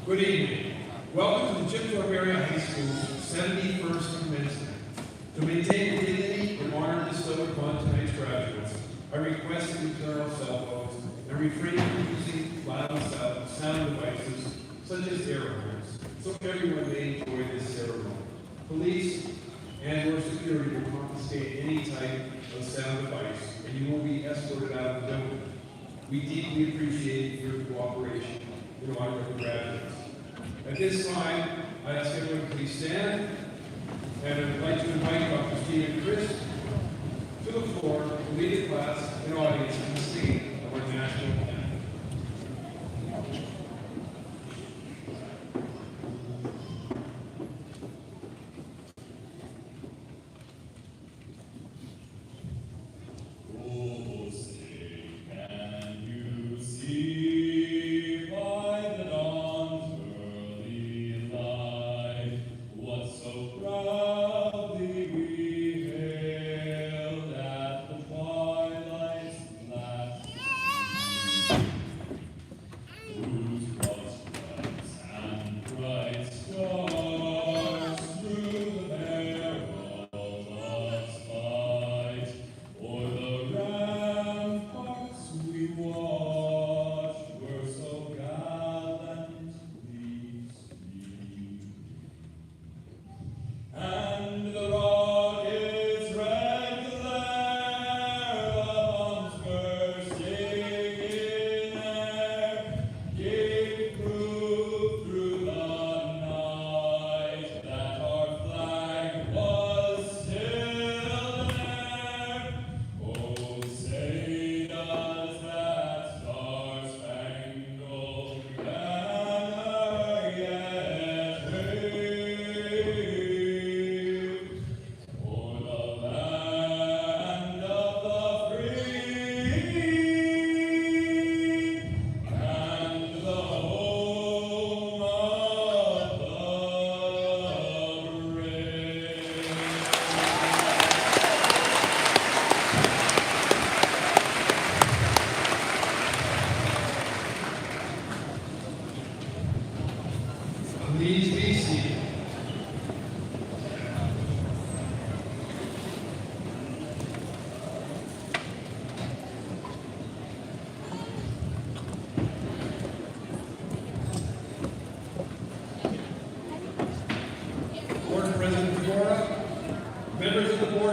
Good evening. Welcome to the Thorpe High School's 71st commencement. To maintain the dignity and honor bestowed upon tonight's graduates, I request that you turn off cell phones and refrain from using loud sound devices such as air horns, so everyone may enjoy this ceremony. Police and/or security will confiscate any type of sound device, and you will be escorted out of the building. We deeply appreciate your cooperation in honor of the graduates. At this time, I ask everyone to please stand, and I would like to invite Dr. Steve and Chris to the floor to lead the class and audience in the singing of our national anthem. Oh, say, can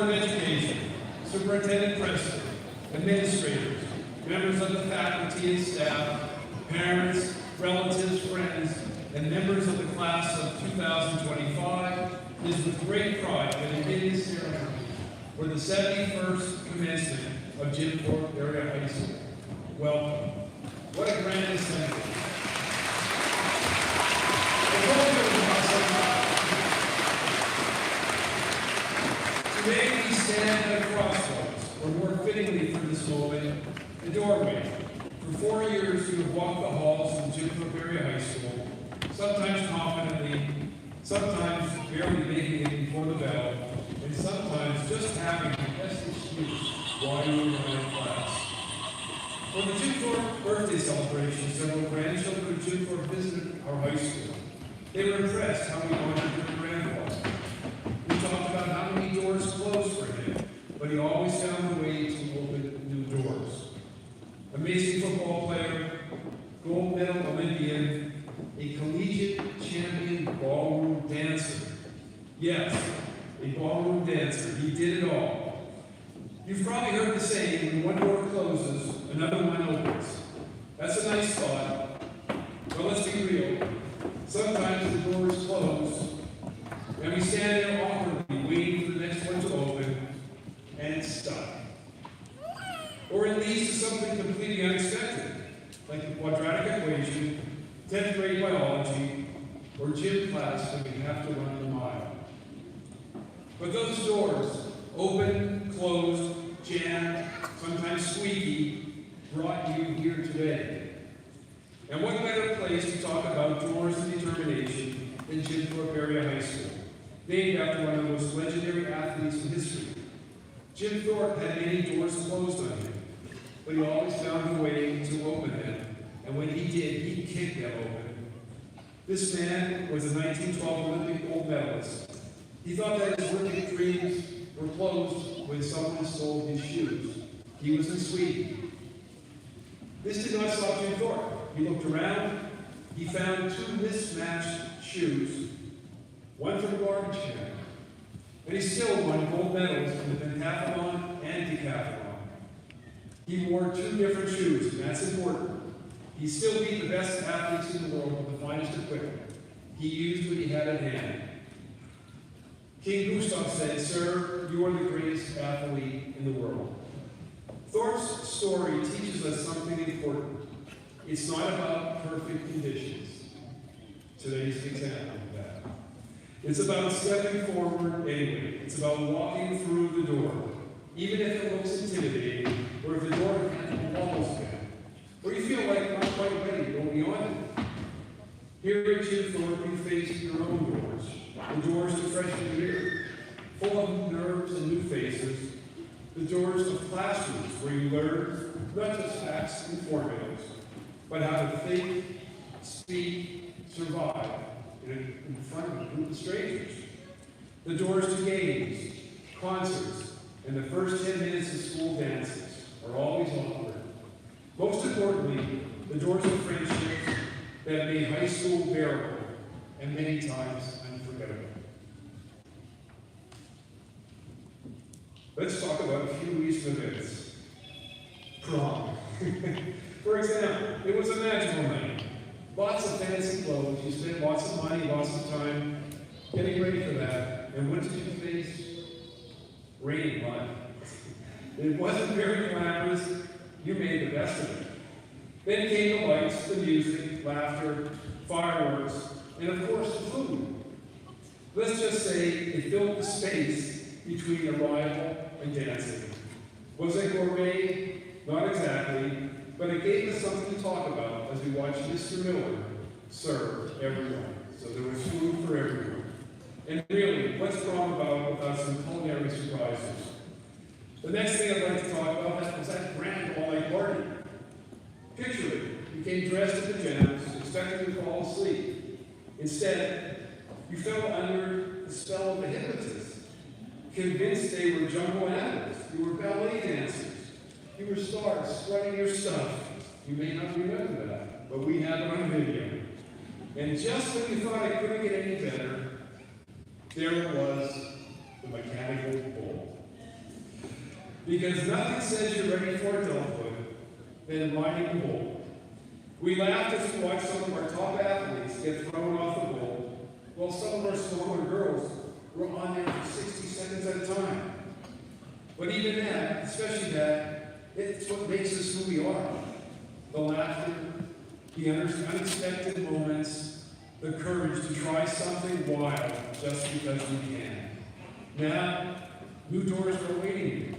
Board of Education, Superintendent Preston, administrators, members of the faculty and staff, parents, relatives, friends, and members of the class of 2025, it is with great pride that I begin this ceremony for the 71st commencement of Jim Thorpe Area High School. Welcome. What a grand assembly. Today we stand at a crossroads, or more fittingly for this moment, a doorway. For 4 years you have walked the halls of Jim Thorpe Area High School, sometimes confidently, sometimes barely making it before the bell, and sometimes just having the best excuse why you were in class. For the Jim Thorpe birthday celebration, several grandchildren of Jim Thorpe visited our high school. They were impressed how we honored their grandfather. We talked about how many doors closed for him, but he always found a way to open new doors. Amazing football player, gold medal Olympian, a collegiate champion ballroom dancer. Yes, a ballroom dancer. He did it all. You've probably heard the saying, when one door closes, another one opens. That's a nice thought, but let's be real. Sometimes the doors close, and we stand there awkwardly waiting for the next one to open, and it's stuck. Or it leads to something completely unexpected, like the quadratic equation, 10th grade biology, or gym class when we have to run the mile. But those doors, open, closed, jammed, sometimes squeaky, brought you here today. And what better place to talk about doors of determination than Jim Thorpe Area High School, named after one of the most legendary athletes in history. Jim Thorpe had many doors closed on him, but he always found a way to open them, and when he did, he kicked them open. This man was a 1912 Olympic gold medalist. He thought that his working dreams were closed when someone stole his shoes. He was in Sweden. This did not stop Jim Thorpe. He looked around. He found two mismatched shoes, one from garbage can, and he still won gold medals in the pentathlon and decathlon. He wore two different shoes, and that's important. He still beat the best athletes in the world with the finest equipment. He used what he had at hand. King Gustav said, "Sir, you are the greatest athlete in the world." Thorpe's story teaches us something important. It's not about perfect conditions. Today's the example of that. It's about stepping forward anyway. It's about walking through the door, even if it looks intimidating, or if the door has walls down, or you feel like you're not quite ready to go beyond it. Here at Jim Thorpe, you face your own doors, the doors to freshman year, full of nerves and new faces, the doors of classrooms where you learn not just facts and formulas, but how to think, speak, survive in front of a group of strangers. The doors to games, concerts, and the first 10 minutes of school dances are always awkward. Most importantly, the doors of friendships that made high school bearable and many times unforgettable. Let's talk about a few recent events. Prom. For example, it was a magical night. Lots of fancy clothes. You spent lots of money, lots of time getting ready for that. And what did you face? Rain, mud. It wasn't very glamorous. You made the best of it. Then came the lights, the music, laughter, fireworks, and of course the food. Let's just say it filled the space between arrival and dancing. Was it gourmet? Not exactly, but it gave us something to talk about as we watched Mr. Miller serve everyone. So there was food for everyone. And really, what's prom about without some culinary surprises? The next thing I'd like to talk about was that grand all-night party. Picture it. You came dressed in pajamas, expecting to fall asleep. Instead, you fell under the spell of a hypnotist, convinced they were jungle animals. You were ballet dancers. You were stars strutting your stuff. You may not remember that, but we have it on video. And just when you thought it couldn't get any better, there it was, the mechanical bull. because nothing says you're ready for adulthood than riding the bull. We laughed as we watched some of our top athletes get thrown off the bull, while some of our smaller girls were on there for 60 seconds at a time. But even that, especially that, it's what makes us who we are. The laughter, the unexpected moments, the courage to try something wild just because we can. Now, new doors are awaiting you.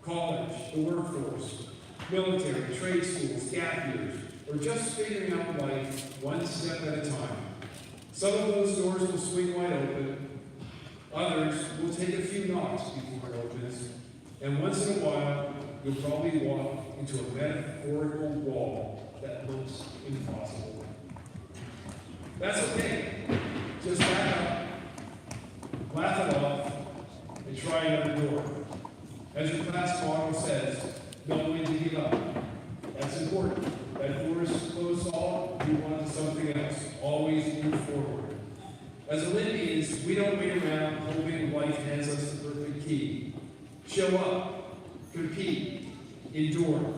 College, the workforce, military, trade schools, gap years, or just figuring out life one step at a time. Some of those doors will swing wide open. Others will take a few knocks before it opens. And once in a while, you'll probably walk into a metaphorical wall that looks impossible. That's okay. Just back up, laugh it off, and try another door. As your class motto says, don't wait to give up. That's important. That door is closed all, move on to something else. Always move forward. As Olympians, we don't wait around hoping life hands us the perfect key. Show up, compete, endure.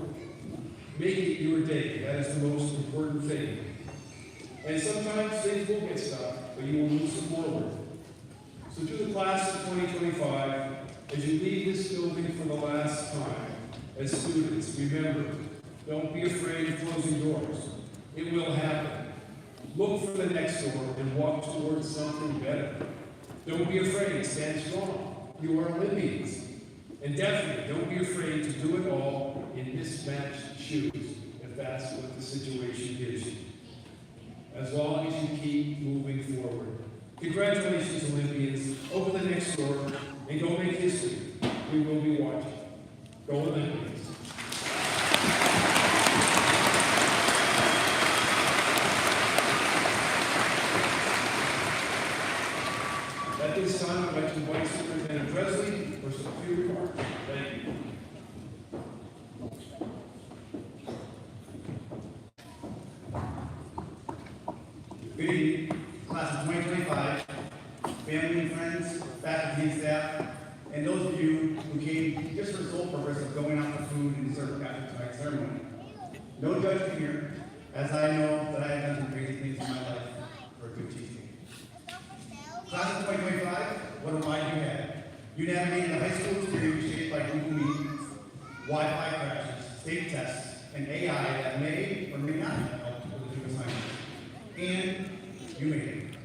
Make it your day. That is the most important thing. And sometimes things will get stuck, but you will move forward. So to the class of 2025, as you leave this building for the last time, as students, remember, don't be afraid of closing doors. It will happen. Look for the next door and walk towards something better. Don't be afraid. Stand strong. You are Olympians. And definitely, don't be afraid to do it all in mismatched shoes, if that's what the situation gives you. As long as you keep moving forward. Congratulations, Olympians. Open the next door and go make history. We will be watching. Go Olympians. At this time, I'd like to invite Superintendent Presley for some few remarks. Thank you. Good evening, class of 2025, family and friends, faculty and staff, and those of you who came just for the sole purpose of going out for food and dessert after tonight's ceremony. No judgment here, as I know that I have done some crazy things in my life for a good cheesecake. Class of 2025, what a ride you had. You navigated a high school experience shaped by Google Meet, Wi-Fi crashes, state tests, and AI that may or may not have helped with the new assignments. And you made it.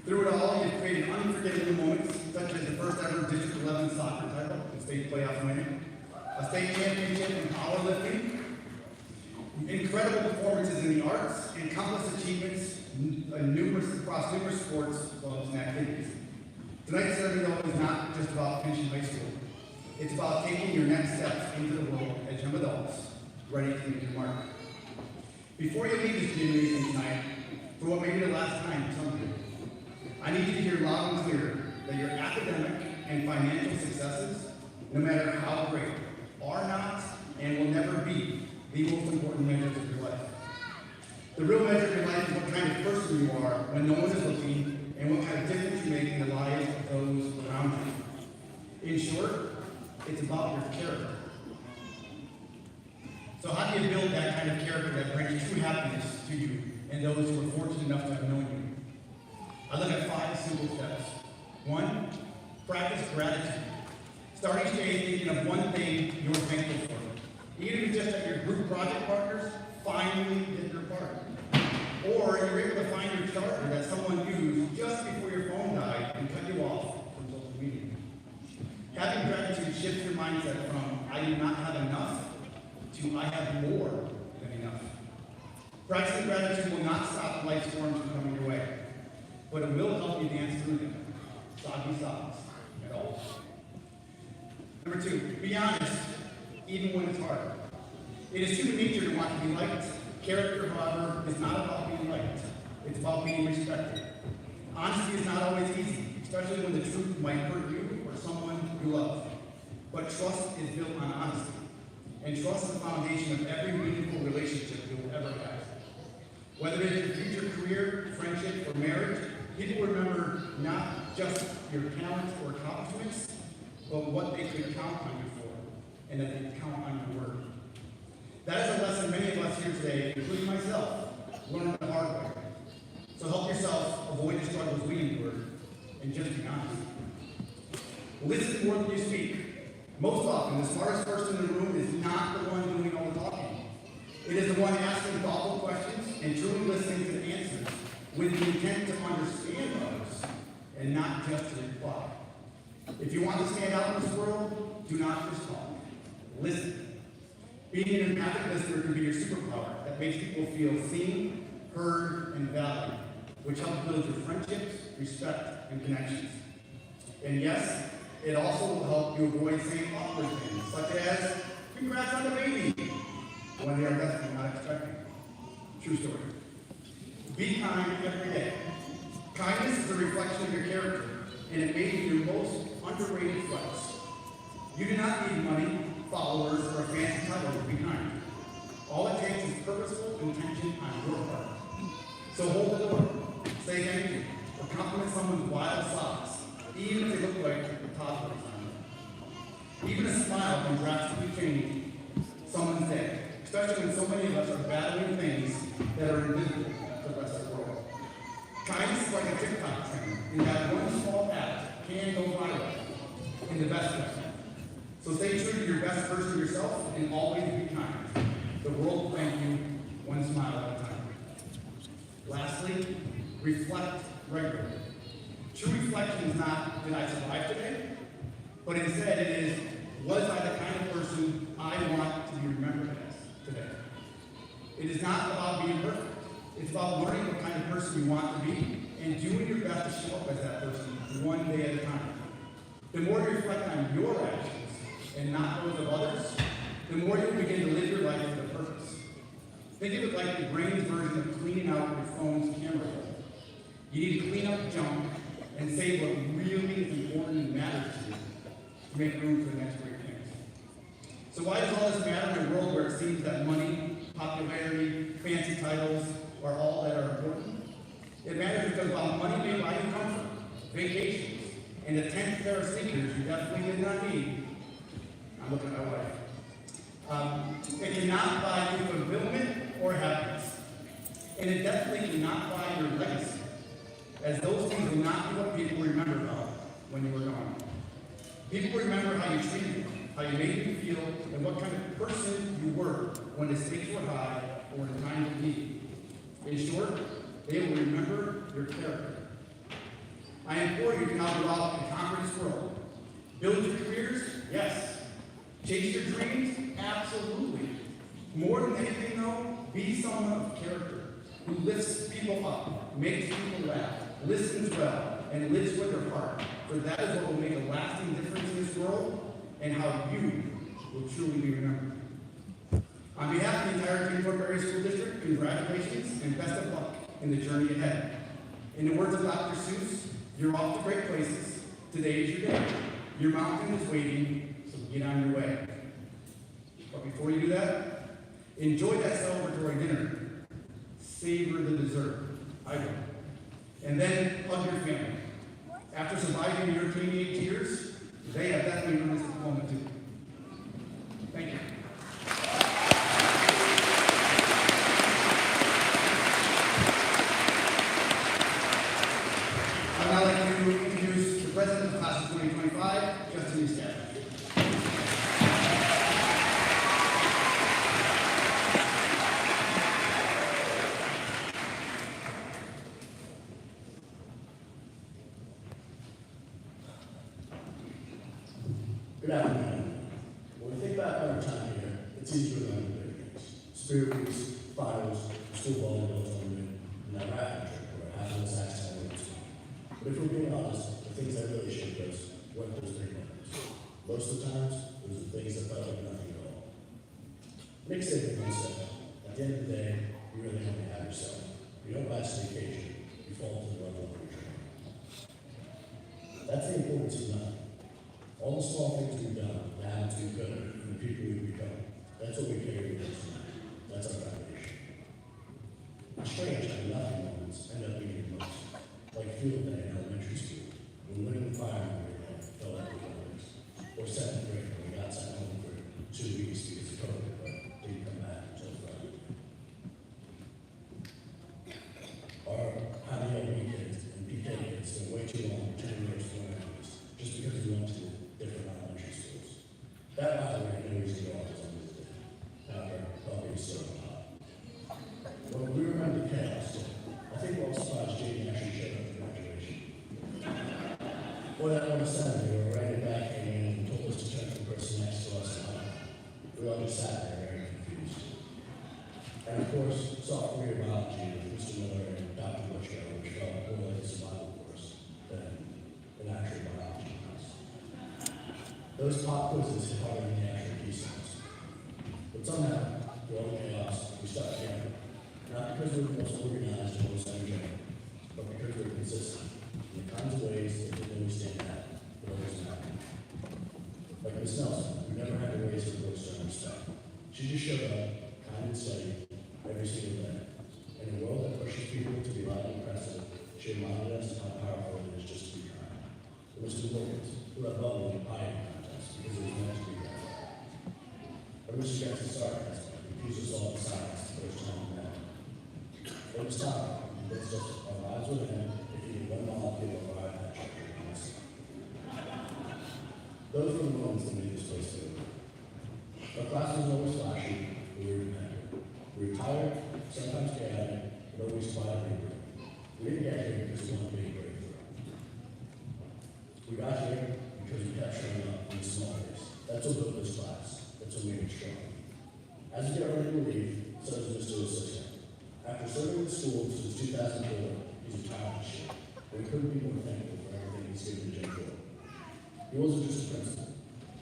Through it all, you've created unforgettable moments, such as the first ever District 11 soccer title, the state playoff winning, a state championship in powerlifting, incredible performances in the arts, and countless achievements across numerous sports, clubs, and activities. Tonight's ceremony, though, is not just about finishing high school. It's about taking your next steps into the world as young adults, ready to make your mark. Before you leave this gymnasium tonight, for what may be the last time for some of you, I need you to hear loud and clear that your academic and financial successes, no matter how great, are not and will never be the most important measures of your life. The real measure of your life is what kind of person you are when no one is looking and what kind of difference you make in the lives of those around you. In short, it's about your character. So how do you build that kind of character that brings true happiness to you and those who are fortunate enough to have known you? I look at 5 simple steps. 1, practice gratitude. Start each day thinking of one thing you're thankful for. Even if it's just that your group project partners finally did their part. Or you're able to find your charger that someone used just before your phone died and cut you off from social media. Having gratitude shifts your mindset from I do not have enough to I have more than enough. Practicing gratitude will not stop life storms from coming your way, but it will help you dance through them. Soggy socks at all. Number 2, be honest, even when it's hard. It is human nature to want to be liked. Character, however, is not about being liked. It's about being respected. Honesty is not always easy, especially when the truth might hurt you or someone you love. But trust is built on honesty. And trust is the foundation of every meaningful relationship you'll ever have. Whether it is your future career, friendship, or marriage, people remember not just your talents or accomplishments, but what they could count on you for. and that they count on your word. That is a lesson many of us here today, including myself, learned the hard way. So help yourself avoid the struggles we endure, and just be honest. Listen more than you speak. Most often, the smartest person in the room is not the one doing all the talking. It is the one asking thoughtful questions and truly listening to the answers with the intent to understand others and not just to reply. If you want to stand out in this world, do not just talk. Listen. Being an empathic listener can be your superpower that makes people feel seen, heard, and valued, which helps build your friendships, respect, and connections. And yes, it also will help you avoid saying awkward things, such as, congrats on the baby, when they are definitely not expecting. True story. Be kind every day. Kindness is a reflection of your character, and it may be your most underrated flex. You do not need money, followers, or a fancy title to be kind. All it takes is purposeful intention on your part. So hold the door, say thank you, or compliment someone's wild socks, even if they look like a toddler's on them. Even a smile can drastically change someone's day, especially when so many of us are battling things that are invisible to the rest of the world. Kindness is like a TikTok trend, in that one small act can go viral in the best way. So stay true to your best version of yourself and always be kind. The world will thank you one smile at a time. Lastly, reflect regularly. True reflection is not, did I survive today? But instead it is, was I the kind of person I want to be remembered as today? It is not about being perfect. It's about learning what kind of person you want to be and doing your best to show up as that person one day at a time. The more you reflect on your actions and not those of others, the more you'll begin to live your life with a purpose. Think of it like the brain's version of cleaning out your phone's camera roll. You need to clean up junk and save what really is important and matters to you to make room for the next great things. So why does all this matter in a world where it seems that money, popularity, fancy titles are all that are important? It matters because while money may buy you comfort, vacations, and a 10th pair of sneakers you definitely did not need, I'm looking at my wife, it cannot buy you fulfillment or happiness. And it definitely cannot buy your legacy, as those things will not be what people remember about when you were gone. People remember how you treated them, how you made them feel, and what kind of person you were when the stakes were high or in time of need. In short, they will remember your character. I implore you to now go out and conquer this world. Build your careers? Yes. Chase your dreams? Absolutely. More than anything, though, be someone of character who lifts people up, makes people laugh, listens well, and lives with their heart. For that is what will make a lasting difference in this world and how you will truly be remembered. On behalf of the entire Team Thorpe Area School District, congratulations and best of luck in the journey ahead. In the words of Dr. Seuss, you're off to great places. Today is your day. Your mountain is waiting, so get on your way. But before you do that, enjoy that celebratory dinner. Savor the dessert. I will. And then hug your family. After surviving your teenage years, they have definitely earned this diploma too. Thank you. I'd now like to introduce the president of the class of 2025, Justin Eastad. Good afternoon. When we think back on our time here, it's easy to remember big things. Spirit weeks, finals, school volleyball tournament, and that rafting trip where half of us accidentally went swimming. But if we're being honest, the things that really shaped us weren't those big moments. Most of the times, it was the things that felt like nothing at all. Nick said once said, at the end of the day, you really only have yourself. You don't rise to the occasion, you fall to the level of your training. That's the importance of nothing. All the small things we've done, the habits we've built, and the people we've become, that's what we carry with us tonight. That's our foundation. It's strange how nothing moments end up being the most. Like field day in elementary school, when winning the fire memory day felt like the Olympics. Or seventh grade when we got sent home for And of course, sophomore year biology with Mr. Miller and Dr. Bushko, which felt more like a survival course than an actual biology class. Those pop quizzes hit harder than the actual key stones. But somehow, through all the chaos, we stuck together. Not because we were the most organized or most energetic, but because we were consistent in the kinds of ways that didn't always stand out, but always mattered. Like Miss Nelson, we never had to raise her voice to earn respect. She just showed up, kind and steady, every single day. In a world that pushes people to be loud and impressive, she reminded us how powerful it is just to be kind. It was the Wilkins, who had bubbled in the pie contest because it was meant to be that way. Or Mr. Jackson sarcasm, confused us all in silence the first time we met. It was time. It's just our lives with him if you need one molecule of our that chapter. Those were the moments that made this place go. Our class was always flashy, but we were dependent. We were tired, sometimes chaotic, but always quietly good. We didn't get here because we wanted to be a breakthrough. We got here because we kept showing up in the small ways. That's what built this class. That's what made it strong. As we got ready to leave, so does Mr. Assistant. After serving the school since 2004, he's retired this year, but we couldn't be more thankful for everything he's given to Jim Thorpe. He wasn't just a principal.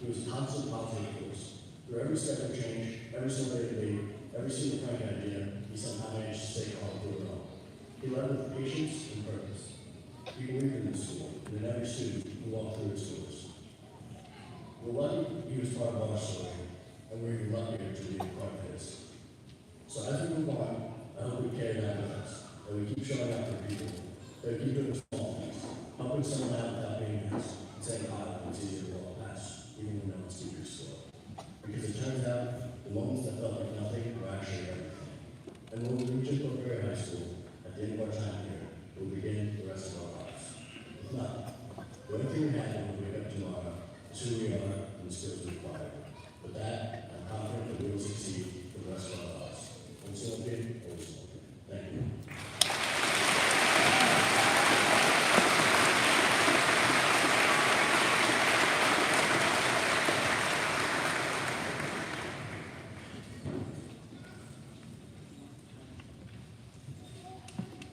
He was a constant positive force. Through every step of change, every single day of leave, every single prank idea, he somehow managed to stay calm through it all. He led with patience and purpose. He believed in the school and in every student who walked through its doors. We're lucky he was part of our story, and we're even luckier to be a part of his. So as we move on, I hope we carry that with us, that we keep showing up for people, that we keep doing the small things, helping someone out without being nice, and saying hi when it's easier to walk past, even when no one's keeping score. Because it turns out, the moments that felt like nothing were actually everything. And when we reach Thorpe High School, at the end of our time here, we'll begin the rest of our lives. If not, the only thing we have when we wake up tomorrow is who we are and the skills we acquire. With that, I'm confident that we will succeed for the rest of our lives. I'm still looking, always looking. Thank you.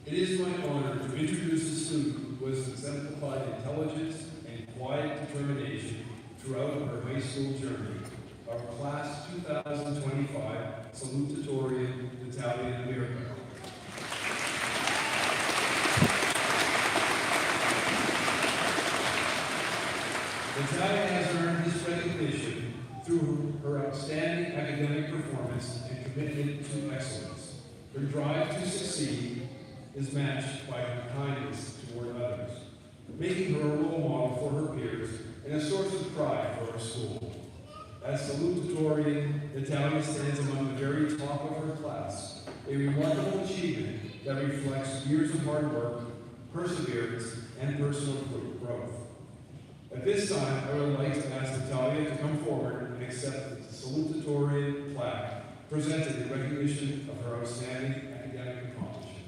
It is my honor to introduce a student who has exemplified intelligence and quiet determination throughout her high school journey, our class 2025 salutatorian Italian America. Natalia has earned this recognition through her outstanding academic performance and commitment to excellence. Her drive to succeed is matched by her kindness toward others, making her a role model for her peers and a source of pride for our school. As salutatorian, Natalia stands among the very top of her class, a remarkable achievement that reflects years of hard work, perseverance, and personal growth. At this time, I would like to ask Natalia to come forward and accept the salutatorian plaque presented in recognition of her outstanding academic accomplishment.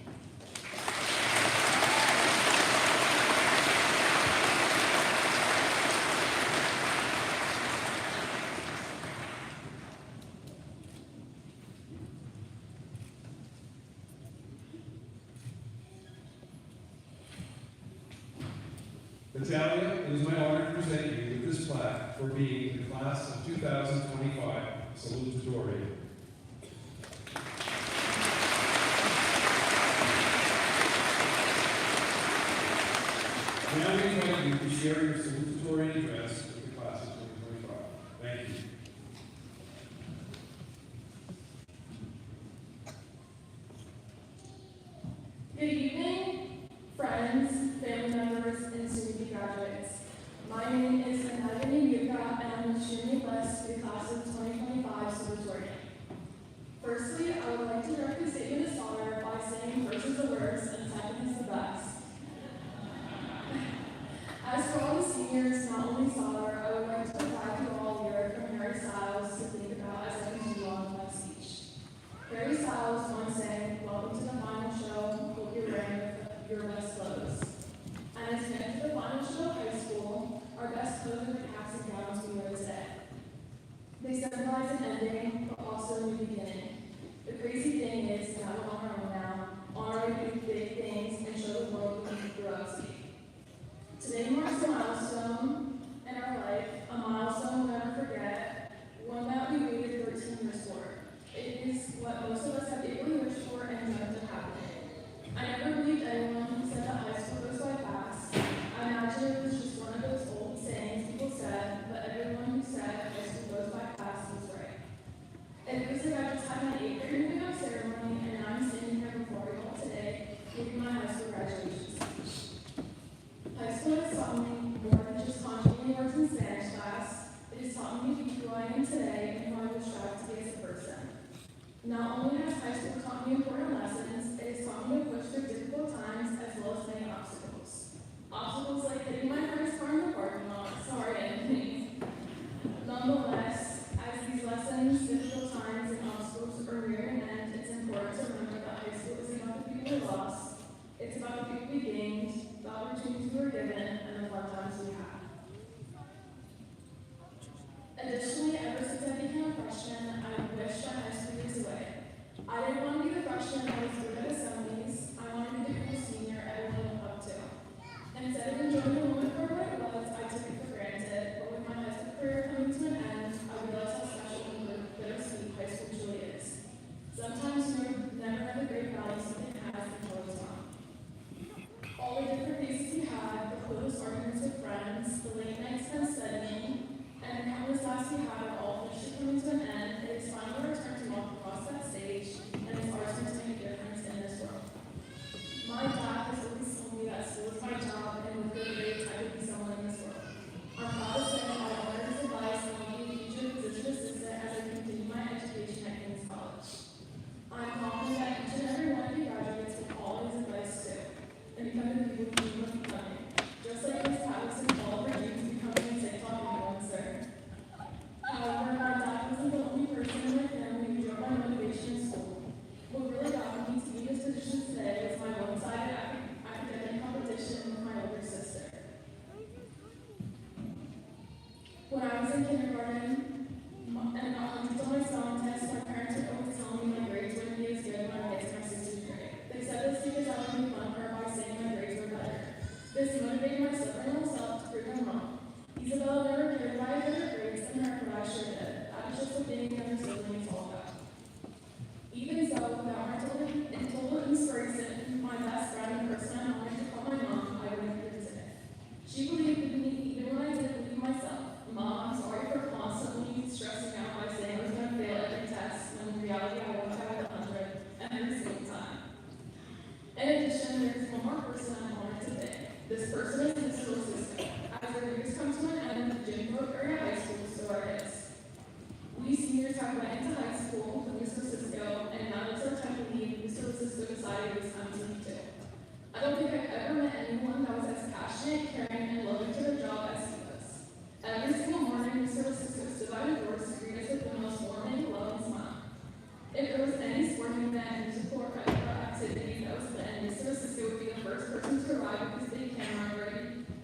Natalia, it is my honor to present you with this plaque for being the class of 2025 salutatorian. Now we invite you to share your salutatorian address with the class of 2025. Thank you. Good evening, friends, family members, and soon-to-be graduates. My name is Natalia Yuka, and I'm extremely blessed to be class of 2025 salutatorian. Firstly, I would like to direct the statement of honor by saying first is the worst and second is the best. As for all the seniors, not only scholar, I would like to provide you all lyric from Harry Styles to think about as I continue on with my speech. Harry Styles once sang, "Welcome to the final show, hope you're wearing your best clothes." And as we enter the final show of high school, our best clothes are the caps and gowns we wear today. They symbolize an ending, but also a new beginning. The crazy thing only has high school taught me important lessons, it has taught me to push through difficult times as well as many obstacles. Obstacles like hitting my friend's car in the parking lot, sorry Anthony. Nonetheless, as these lessons, difficult times, and obstacles are nearing an end, it's important to remember that high school isn't about the people we lost, it's about the people we gained, the opportunities we were given, and the fun times we had. Additionally, ever since I became a freshman, I wished I had 2 years away. I didn't want to be the freshman that was good at assemblies. I wanted to be the cool senior everyone looked up to. Instead of enjoying the moment for what it was, I took it for granted. But with my high school career coming to an end, I realized how special and bittersweet high school truly is. Sometimes you never know the great value something has until it's gone. All the different faces we had, the close arguments with friends, the late nights spent studying, and the countless laughs we had are all officially coming to an end. It is finally our turn to walk across that stage, and it's our turn to make a difference in this world. My dad has always told me that school is my job, and with good grades, I could be someone in this world. I'm proud to say I honored his advice and will be a future physician assistant as I continue my education at King's College. I'm confident that each and every one of you graduates will follow his advice too, and become the people you dream of becoming. Just like Miss Patterson followed her dreams of becoming a TikTok influencer. However, my dad wasn't the only person in my family who drove my motivation in school. What really got me to be in this position today was my one-sided academic competition with my older sister. When I was in kindergarten, and on my spelling test, my parents would always tell me my grades wouldn't be as good when I get to my sister's grade. They said this because I would make fun of her by saying my grades were better. This motivated my stubborn little self to prove them wrong. Isabella never cared about her better grades than her, but I sure did. That was just what being younger sibling is all about. Even so, without my total inspiration, my best friend and person I wanted to call my mom, I wouldn't be here today. She believed in me even when I didn't believe myself. Mom, I'm sorry for constantly stressing out by saying I was going to fail every test, when in reality I walked out with 100 every single time. In addition, there's one more person I wanted to thank. This person is Miss Francisco. As our years come to an end with Jim Thorpe Area High School, so are his. We seniors have went into high school with Mr. Cisco, and now it's our time to leave. Mr. Cisco decided it was time to leave too. I don't think I've ever met anyone that was as passionate, caring, and loving to their job as he was. Every single morning, Mr. Cisco stood by the doors to greet us with the most warming, loving smile. If there was any sporting event, musical or activity that was planned, Mr. Cisco would be the first person to arrive with his big camera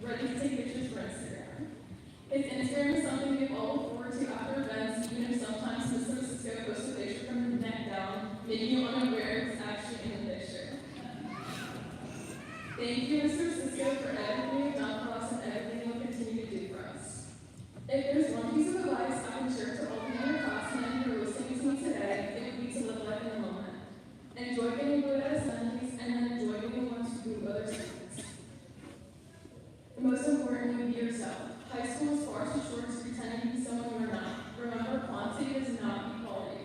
ready to take pictures for Instagram. His Instagram is something we all look forward to after events, even if sometimes Mr. Cisco posts a picture from the neck down, making you unaware it's actually in the picture. Thank you, Mr. Cisco, for everything you've done for us and everything you'll continue to do for us. If there's one piece of advice I can share to all of your classmates who are listening to me today, it would be to live life in the moment. Enjoy getting good at assemblies, and then enjoy being the ones who do other students. Most importantly, be yourself. High school is far too short to pretend to be someone you're not. Remember, quantity does not equal quality.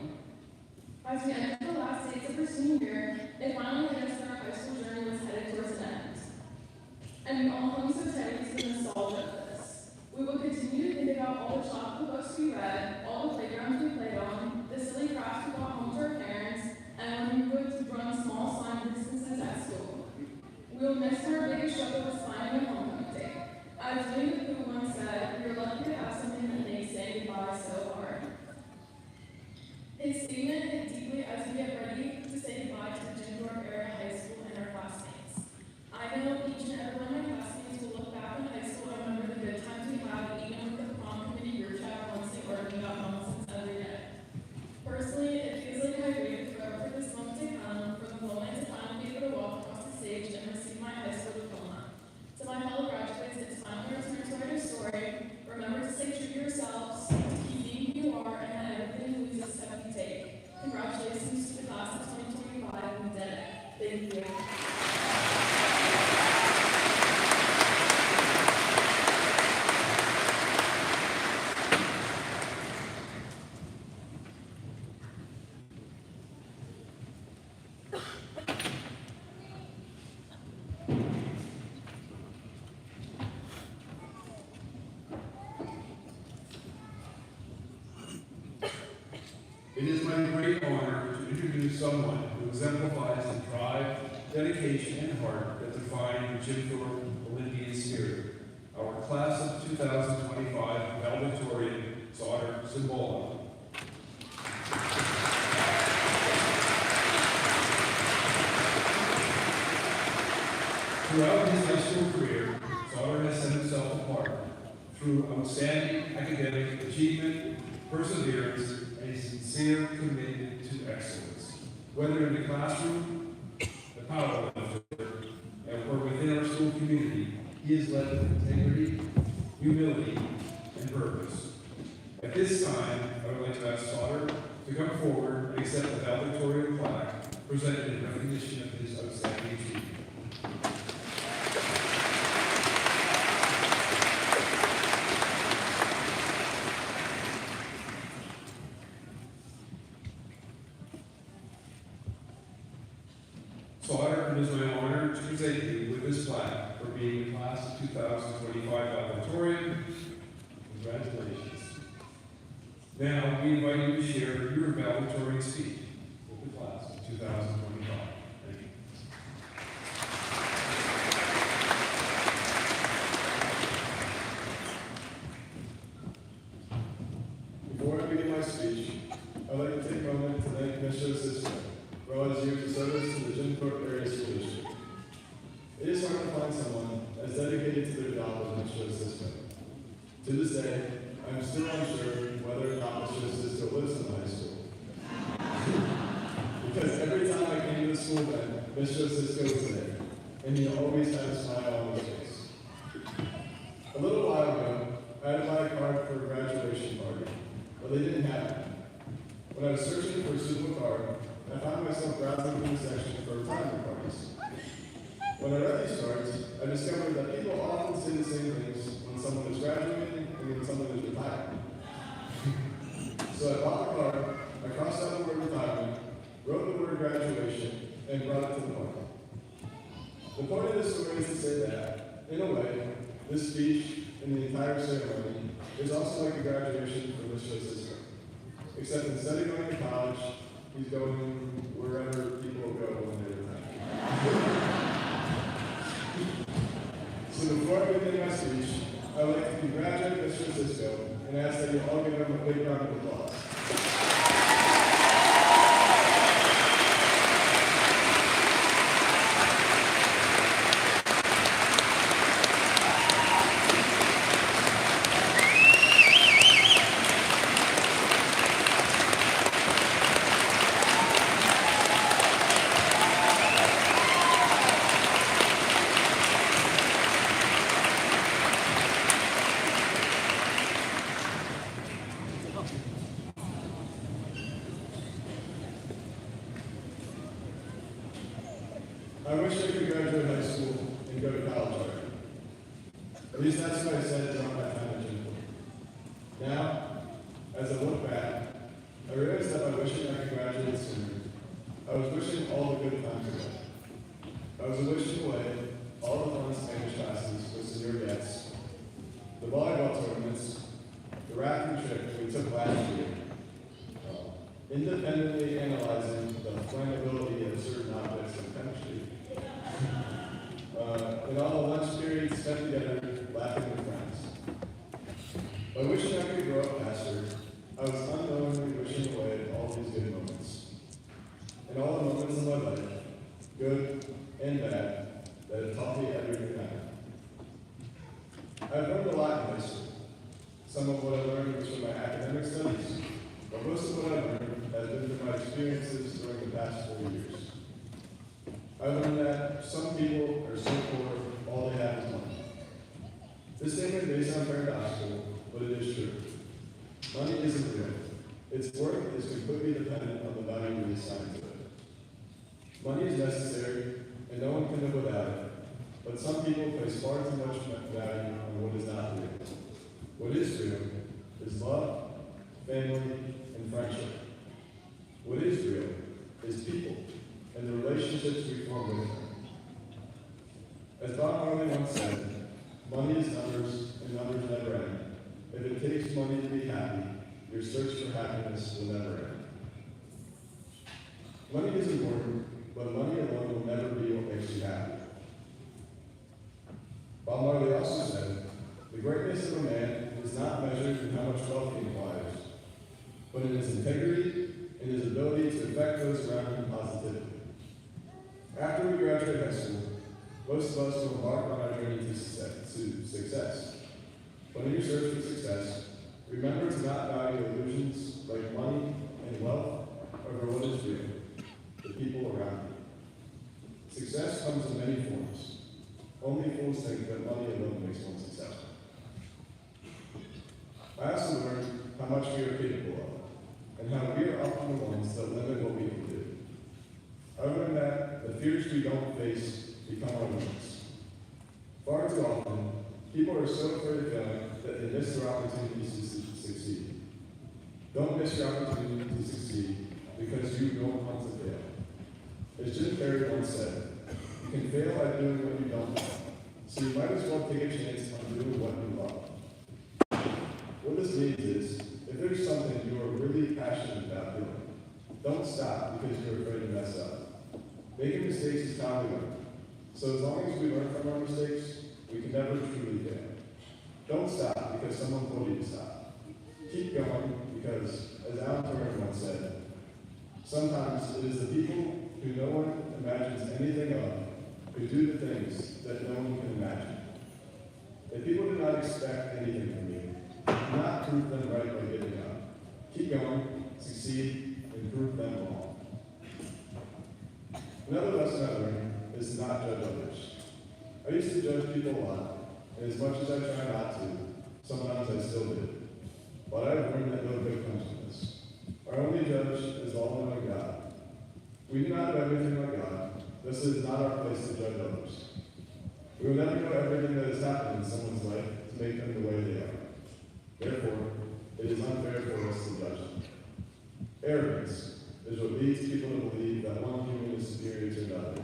As we enter the last days of our senior year, it finally hit us that our high school journey was headed towards an end. And we all hung so tightly to the nostalgia of this. We will continue to think about all the chocolate books we read, all the someone who exemplifies the drive, dedication, and heart that define the Jim Thorpe Olympian spirit. Our class of 2025 valedictorian, Sauter Cimbola. Throughout his high school career, Sauter has set himself apart through outstanding academic achievement, perseverance, and a sincere commitment to excellence. Whether in the classroom, the power lifter, or within our school community, he has led with integrity, humility, and purpose. At this time, I would like to ask Sauter to come forward and accept the valedictorian plaque presented in recognition of his outstanding achievement. Sauter, it is my honor to present you with this plaque for being the class of 2025 valedictorian. Congratulations. Now, we invite you to share your valedictorian speech with the class of 2025. Thank you. Before I begin my speech, I'd like to take a moment to thank Ms. Cisco for all his years of service to the Jim Thorpe Area School District. It is hard to find someone as dedicated to their job as Ms. Cisco. To this day, I'm still unsure whether or not Ms. Cisco lives in the high school. Because every time I came to the school event, Ms. Cisco was there, and he always had a smile on his face. A little while ago, I had to buy a card for a graduation party, but they didn't have it. When I was searching for a suitable card, I found myself browsing through the section for retirement parties. When I read these cards, I discovered that people often say the same things when someone is graduating and when someone is retiring. So I bought the card, I crossed out the word retirement, wrote the word graduation, and brought it to the party. The point of this story is to say that, in a way, this speech and the entire ceremony is also like a graduation for Mr. Cisco. Except instead of going to college, he's going wherever people go when they retire. So before I begin my speech, I would like to congratulate Mr. Cisco and ask that you all give him a big round of applause. I wish I could graduate high school and go to college already. At least that's what I said throughout my time at Jim Thorpe. Now, as I look back, I realize that by wishing I could graduate sooner, I was wishing all the good times away. I was wishing away all the fun Spanish classes with senior guests, the volleyball tournaments, the rafting trip we took last year, independently analyzing the flammability of certain objects in chemistry, and all the lunch periods spent together laughing with friends. By wishing I could grow up faster, I was unknowingly wishing away all these good moments. And all the moments in my life, good and bad, that have taught me everything I know. I've learned a lot in high school. Some of what I learned was from my academic studies, but most of what I learned has been from my experiences during the past 4 years. I learned that some people are so poor, all they have is money. This statement may sound paradoxical, but it is true. Money isn't real. Its worth is completely dependent on the value we assign to it. Money is necessary, and no one can live without it, but some people place far too much value on what is not real. What is real is love, family, and friendship. What is real is people and the relationships we form with them. As Bob Marley once said, money is numbers and numbers never end. If it takes money to be happy, your search for happiness will never end. Money is important, but money alone will never be what makes you happy. Bob Marley also said, the greatness of a man is not measured in how much wealth he acquires, but in his integrity and his ability to affect those around him positively. After we graduate high school, most of us will embark on our journey to success. But in your search for success, remember to not value illusions like money and wealth over what is real, the people around you. Success comes in many forms. Only fools think that money alone makes one successful. I also learned how much we are capable of, and how we are often the ones that limit what we can do. I learned that the fears we don't face become our limits. Far too often, people are so afraid of failing that they miss their opportunities to succeed. Don't miss your opportunity to succeed because you don't want to fail. As Jim Carrey once said, you can fail at doing what you don't love, so you might as well take a chance on doing what you love. What this means is, if there's something you are really passionate about doing, don't stop because you're afraid to mess up. Making mistakes is how we learn. So as long as we learn from our mistakes, we can never truly fail. Don't stop because someone told you to stop. Keep going because, as Alan Turing once said, sometimes it is the people who no one imagines anything of who do the things that no one can imagine. If people do not expect anything from you, do not prove them right by giving up. Keep going, succeed, and prove them wrong. Another lesson I learned is to not judge others. I used to judge people a lot, and as much as I try not to, sometimes I still do. But I've learned that no good comes from this. Our only judge is the all-knowing God. We do not know everything like God. This is not our place to judge others. We will never know everything that has happened in someone's life to make them the way they are. Therefore, it is unfair for us to judge them. Arrogance is what leads people to believe that one human is superior to another.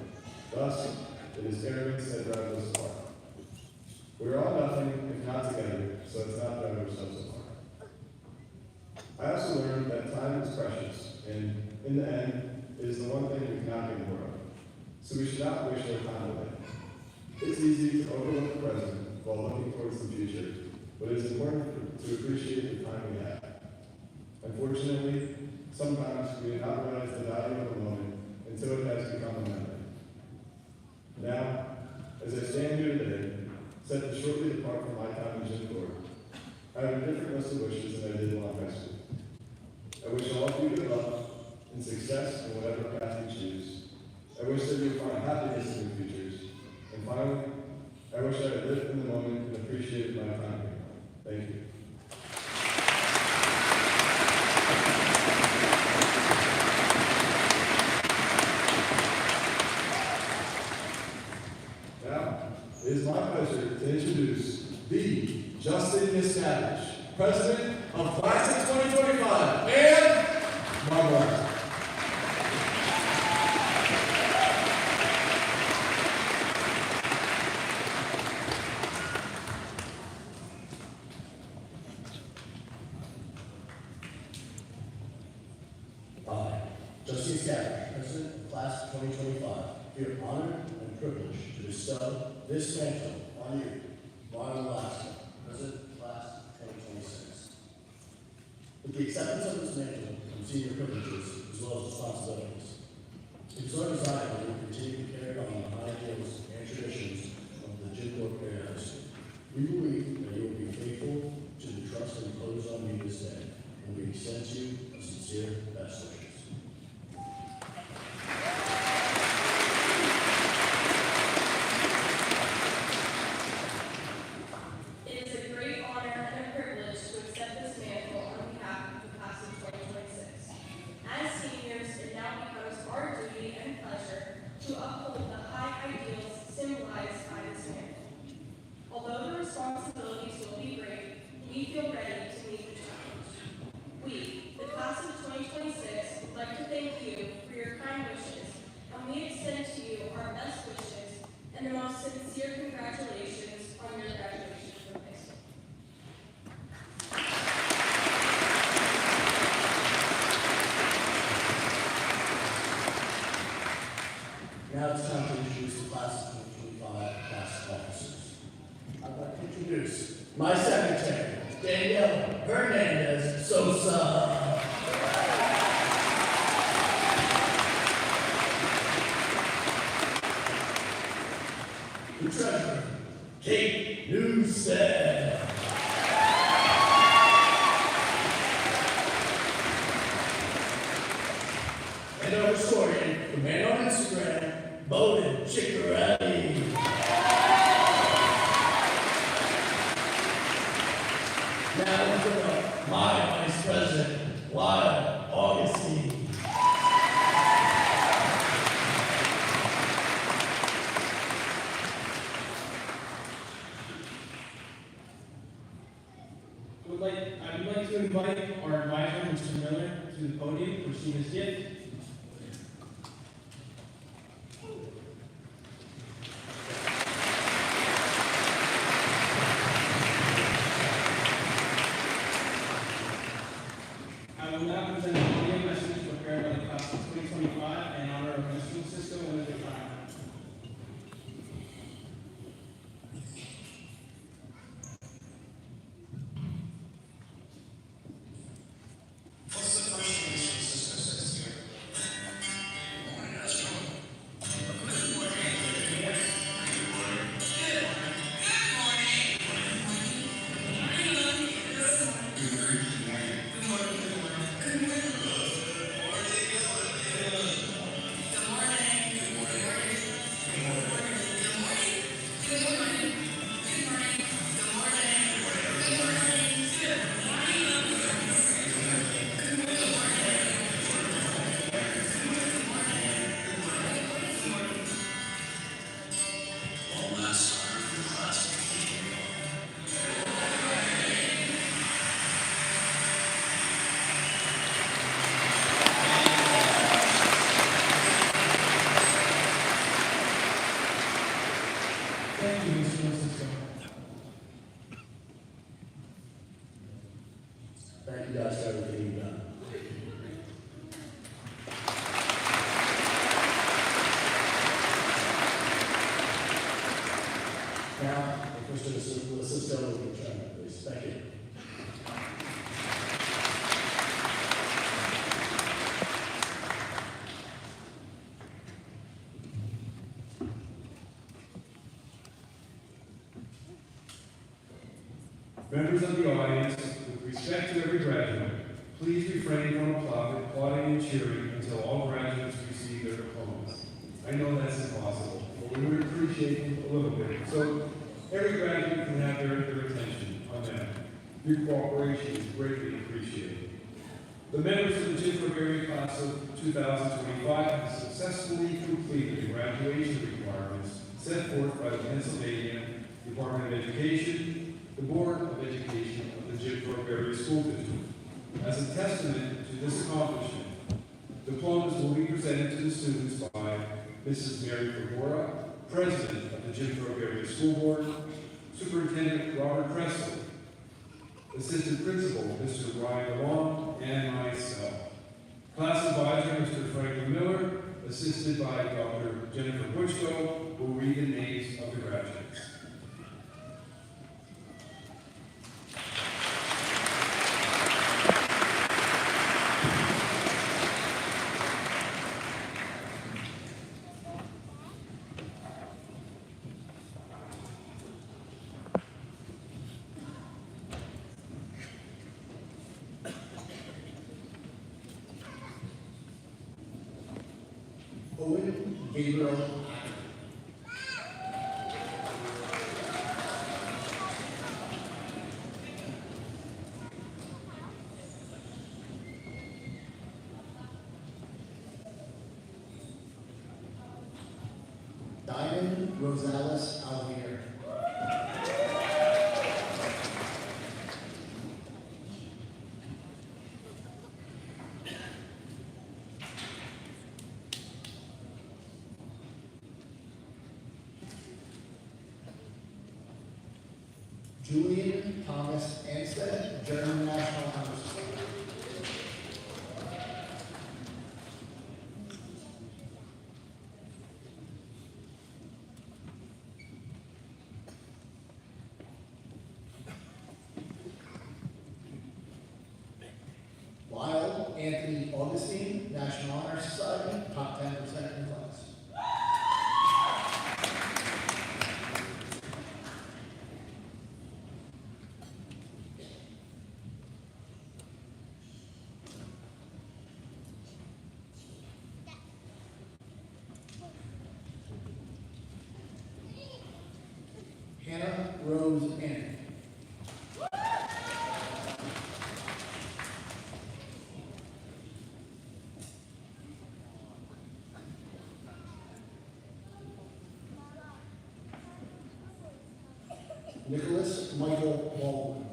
Thus, it is arrogance that drives us apart. We are all nothing if not together, so let's not drive ourselves apart. I also learned that time is precious, and in the end, it is the one thing we cannot get more of. So we should not waste our time away. It's easy to overlook the present while looking towards the future, but it is important to appreciate the time we have. Unfortunately, sometimes we do not realize the value of a moment until it has become a memory. Now, as I stand here today, set to shortly depart from my time in Jim Thorpe, I have a different list of wishes than I did while in high school. I wish all of you good luck and success in whatever path you choose. I wish that you find happiness in your futures. And finally, I wish I had lived in the moment and appreciated my time here. Thank you. Now, it is my pleasure to introduce the Justin Miscavige, President of Class of 2025, and Margaret. Justin Miscavige, President of Class of 2025, feel honored and privileged to bestow this mantle on you, Marlon Alaska, President of Class of 2026. With the acceptance of this mantle comes senior privileges as well as responsibilities. It is our desire that you will continue to carry on the high ideals and traditions of the Jim Thorpe Area High School. We believe that you will be faithful to the trust imposed on you this day, and we extend to you a sincere best wishes. Responsibilities will be great. We feel ready to meet the challenge. We, the class of 2026, would like to thank you for your kind wishes, and we extend to you our best wishes and the most sincere congratulations on your graduation from high school. Now it's time to introduce the class of 2025 class officers. I'd like to introduce my secretary, Danielle Hernandez Sosa. The treasurer, Kate Newstead. And our historian, the man on Instagram, Bowden Chickarelli. Now we put up my vice president, Lyle Augustine. I would like to invite our advisor, Mr. Miller, to the podium to receive his gift. I will now present a podium message prepared by the class of 2025 in honor of Mr. Cisco and his retirement. What's the first thing Mr. Cisco says here? Good morning, how's it going? Good morning. Good morning. Good morning. Good morning. One last time for the class. Thank you, Mr. Cisco. Thank you guys for everything you've done. Now, Mr. Cisco will return, please. Thank you. Members of the audience, with respect to every graduate, please refrain from applauding and cheering until all graduates receive their diplomas. I know that's impossible, but we would appreciate them a little bit. So every graduate can have their attention on that. Your cooperation is greatly appreciated. The members of the Thorpe area class of 2025 have successfully completed the graduation requirements set forth by the Pennsylvania Department of Education, the Board of Education of the Thorpe Area School District. As a testament to this accomplishment, diplomas will be presented to the students by Mrs. Mary Fagora, President of the Thorpe Area School Board, Superintendent Robert Presley, Assistant Principal Mr. Ryan DeLong, and myself. Class Advisor Mr. Franklin Miller, assisted by Dr. Jennifer Butchko, will read the names of the graduates. Owen Gabriel. Diamond Rosales Alvier. Julian Thomas Anstead, German National Honor Society. Rose Anthony. Nicholas Michael Baldwin.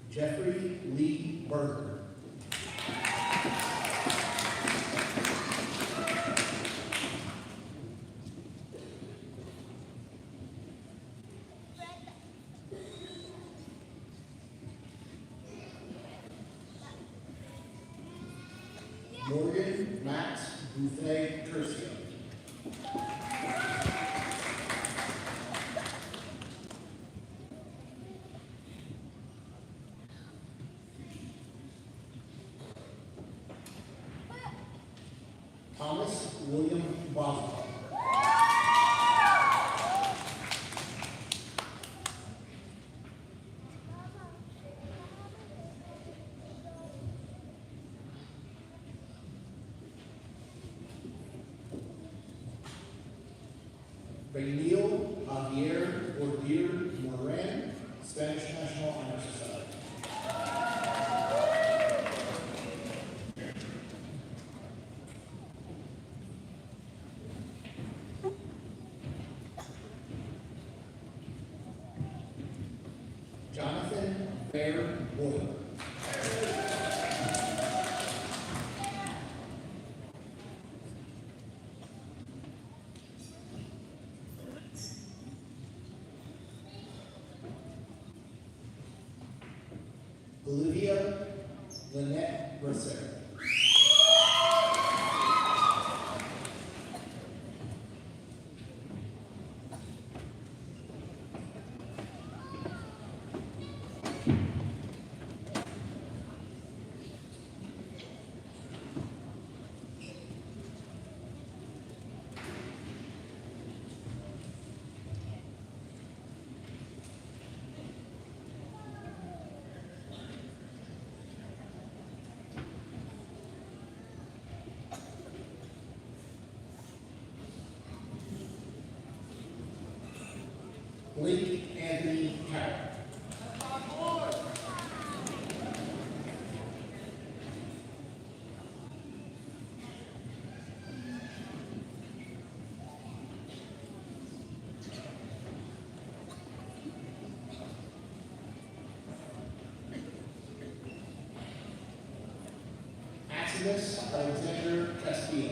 Jeffrey Lee Berger. Morgan Max Buffet Curcio. Thomas William Boswell. Benil Javier Bordier Moran, Spanish National Honor Society. Jonathan Bear Boyle. Olivia Lynette Mercer. Blake Anthony Carroll. Maximus Alexander Castillo.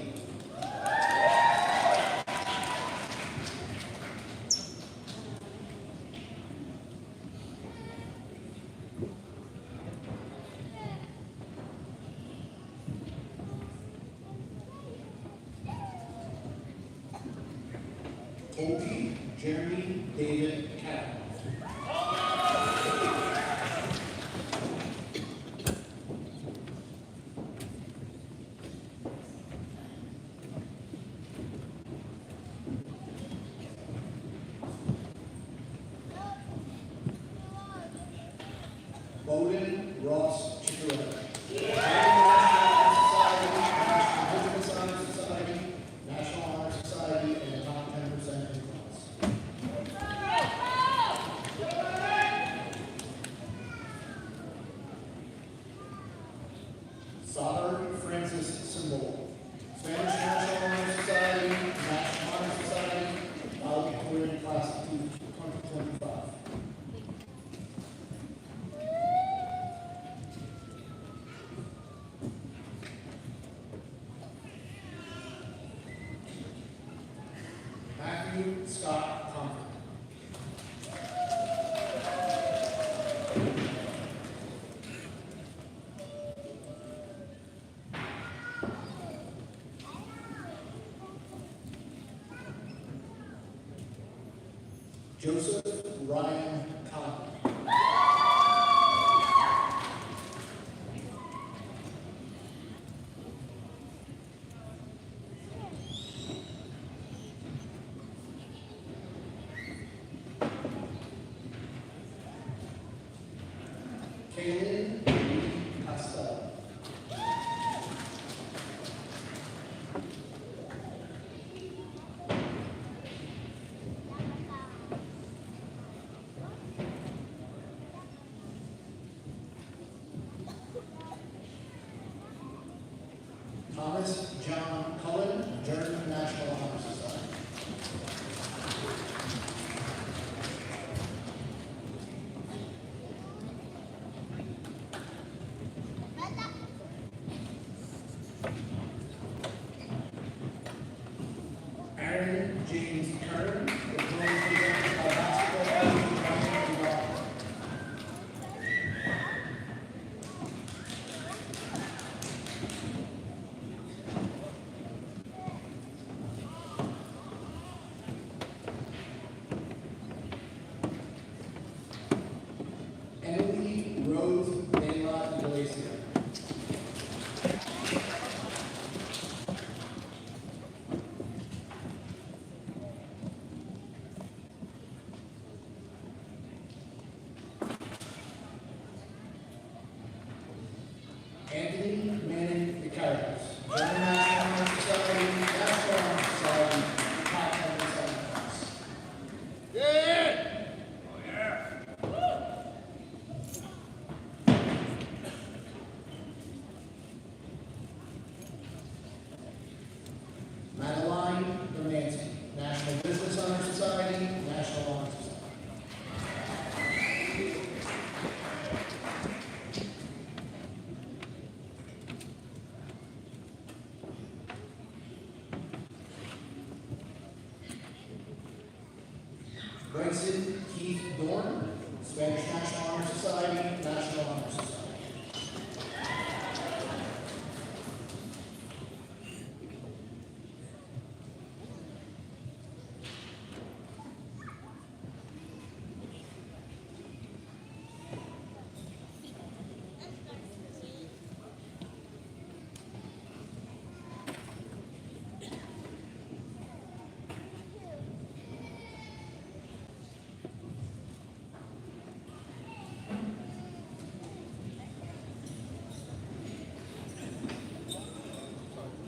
Colby Jeremy David Catton. Bowden Ross Chickarelli. National Honor Society, National Honor Society, and the top 10% in class. Sauter Francis Symbol. Spanish National Honor Society, National Honor Society, valedictorian class of 2025. Matthew Scott Comfort. Joseph Ryan Conley. James Kern, the players presented by basketball coach Ryan Rock. Emily Rose Dela Iglesias. Anthony Manning Icarus, German National Honor Society, National Honor Society, top 77 class. Madeline Romansky, National Business Honor Society, National Honor Society. Bryson Keith Dorn, Spanish National Honor Society, National Honor Society.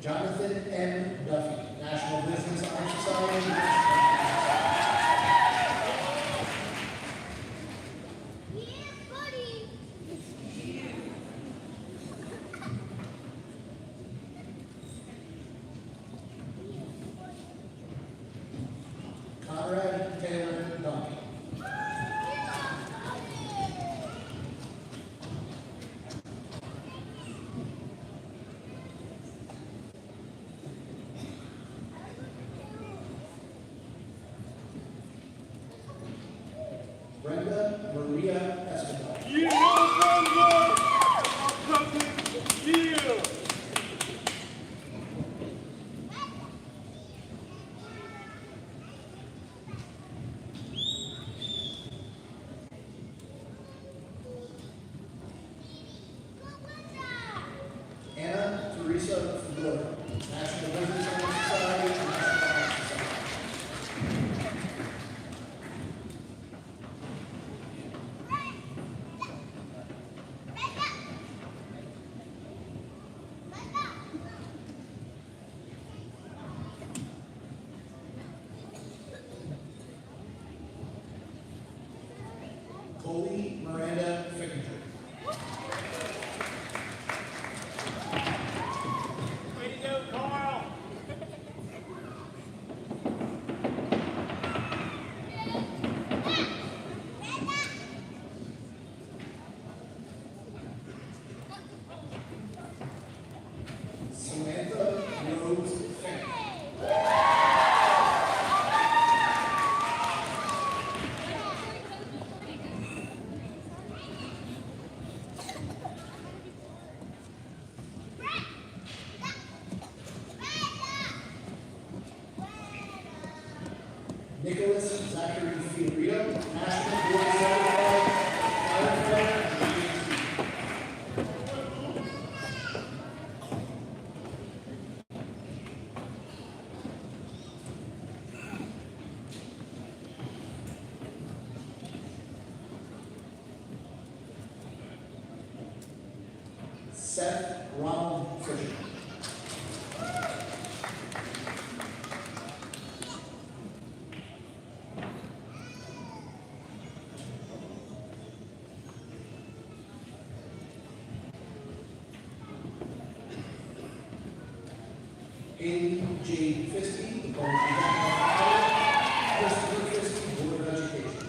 Jonathan M. Duffy, National Business Honor Society, National Conrad Taylor Duncan. Brenda Maria Escobar. Anna Teresa Fedora, National Business Honor Society, National Honor Society. Coley Miranda Fickinger. Samantha Rose Fink. Nicholas Zachary Fiorito, National Board Certified Firefighter and EMT. Seth Ronald Fisher. Haley J. Fiskey, the College of Fire, Christopher Fiskey, Board of Education.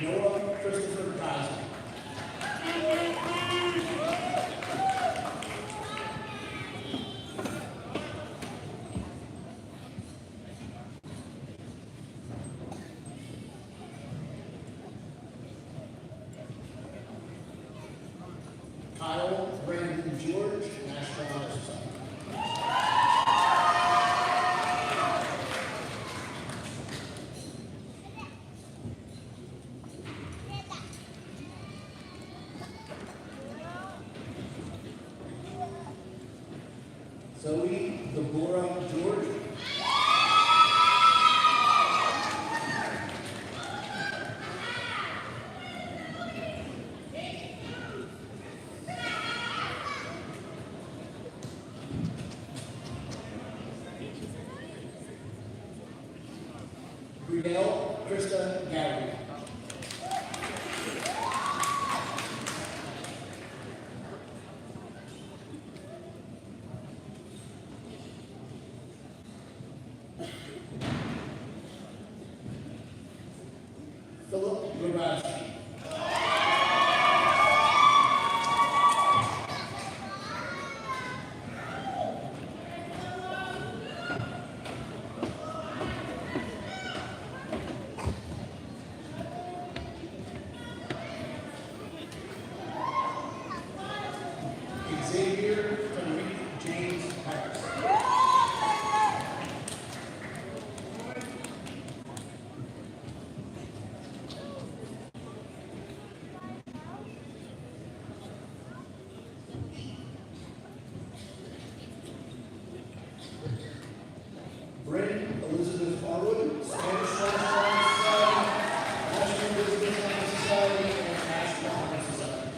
Noah Christopher Gosling. Kyle Brandon George, National Honor Society. Zoe Deborah George. Brielle Krista Gary. Philip Grabowski. Xavier Tariq James Harris. Bryn Elizabeth Harwood, Spanish National Society, National Elizabeth Honor Society, and National Honor Society.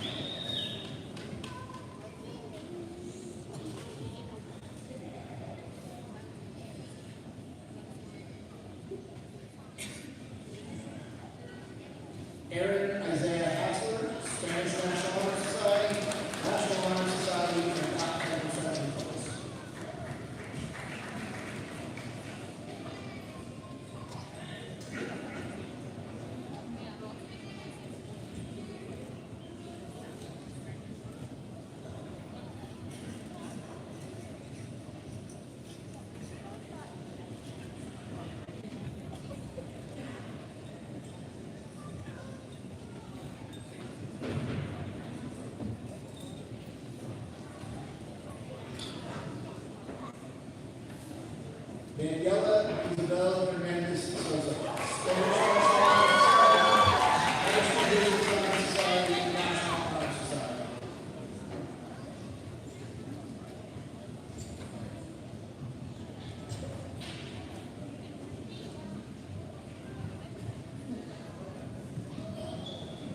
Aaron Isaiah Hassler, Spanish National Honor Society, National Honor Society, and Continental Society Post. Daniela Isabel Hernandez Souza, Spanish National Honor Society, National Honor Society.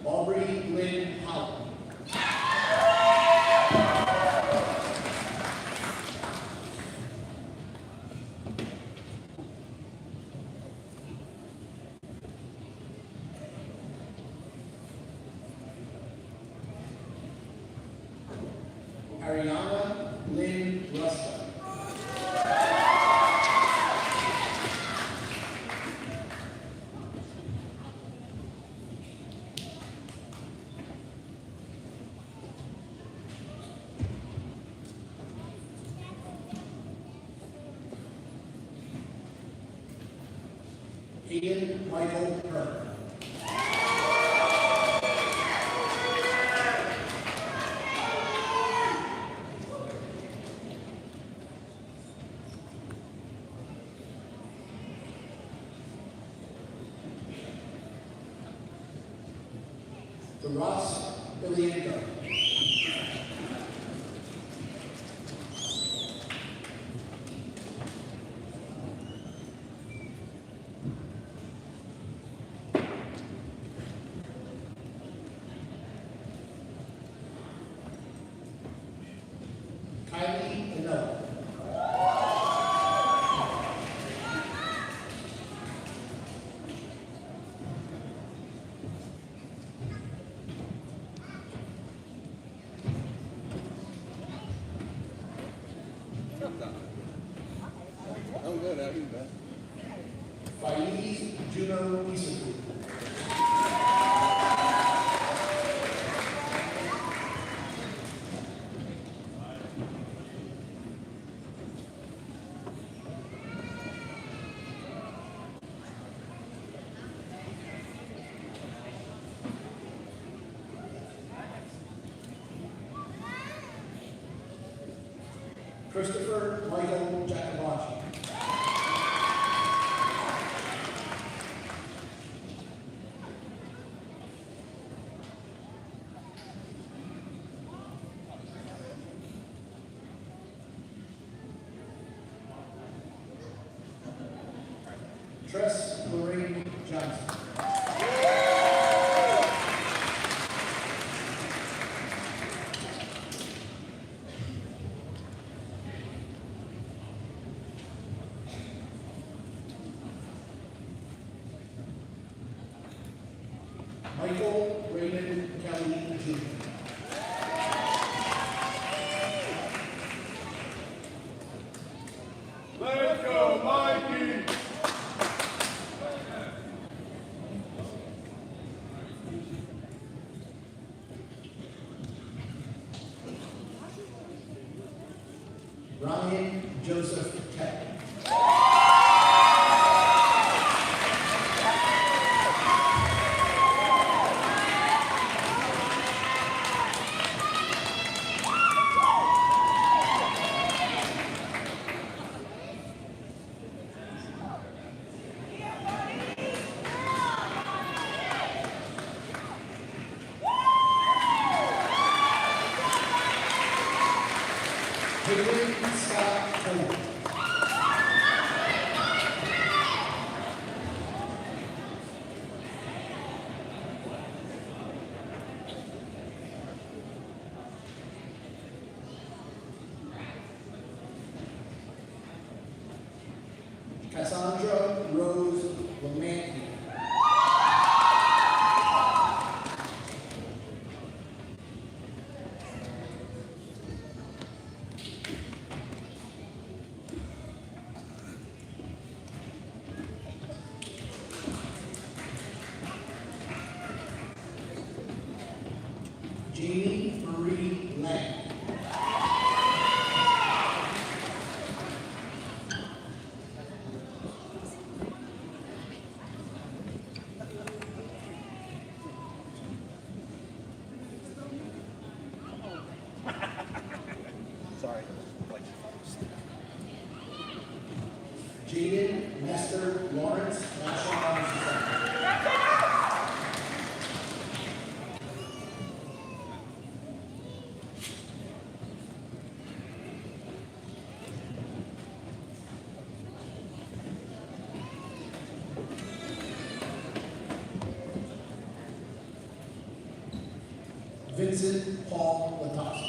Aubrey Lynn Howell. Ariana Lynn Ruska. Ian Michael Kerr. Ross Ilienko. Kylie Canella. I'm good, how are you, man? Faiz Juno Isufu. Christopher Michael Jacobacci. Tress Lorraine Johnson. Michael Raymond Kelly Jr. Let's go, Mikey! Ryan Joseph Keck. Hayden Scott Cole. Cassandra Rose Lamanti. Jamie Marie Lang. Sorry. Jaden Nestor Lawrence, National Honor Society. Vincent Paul Latowski.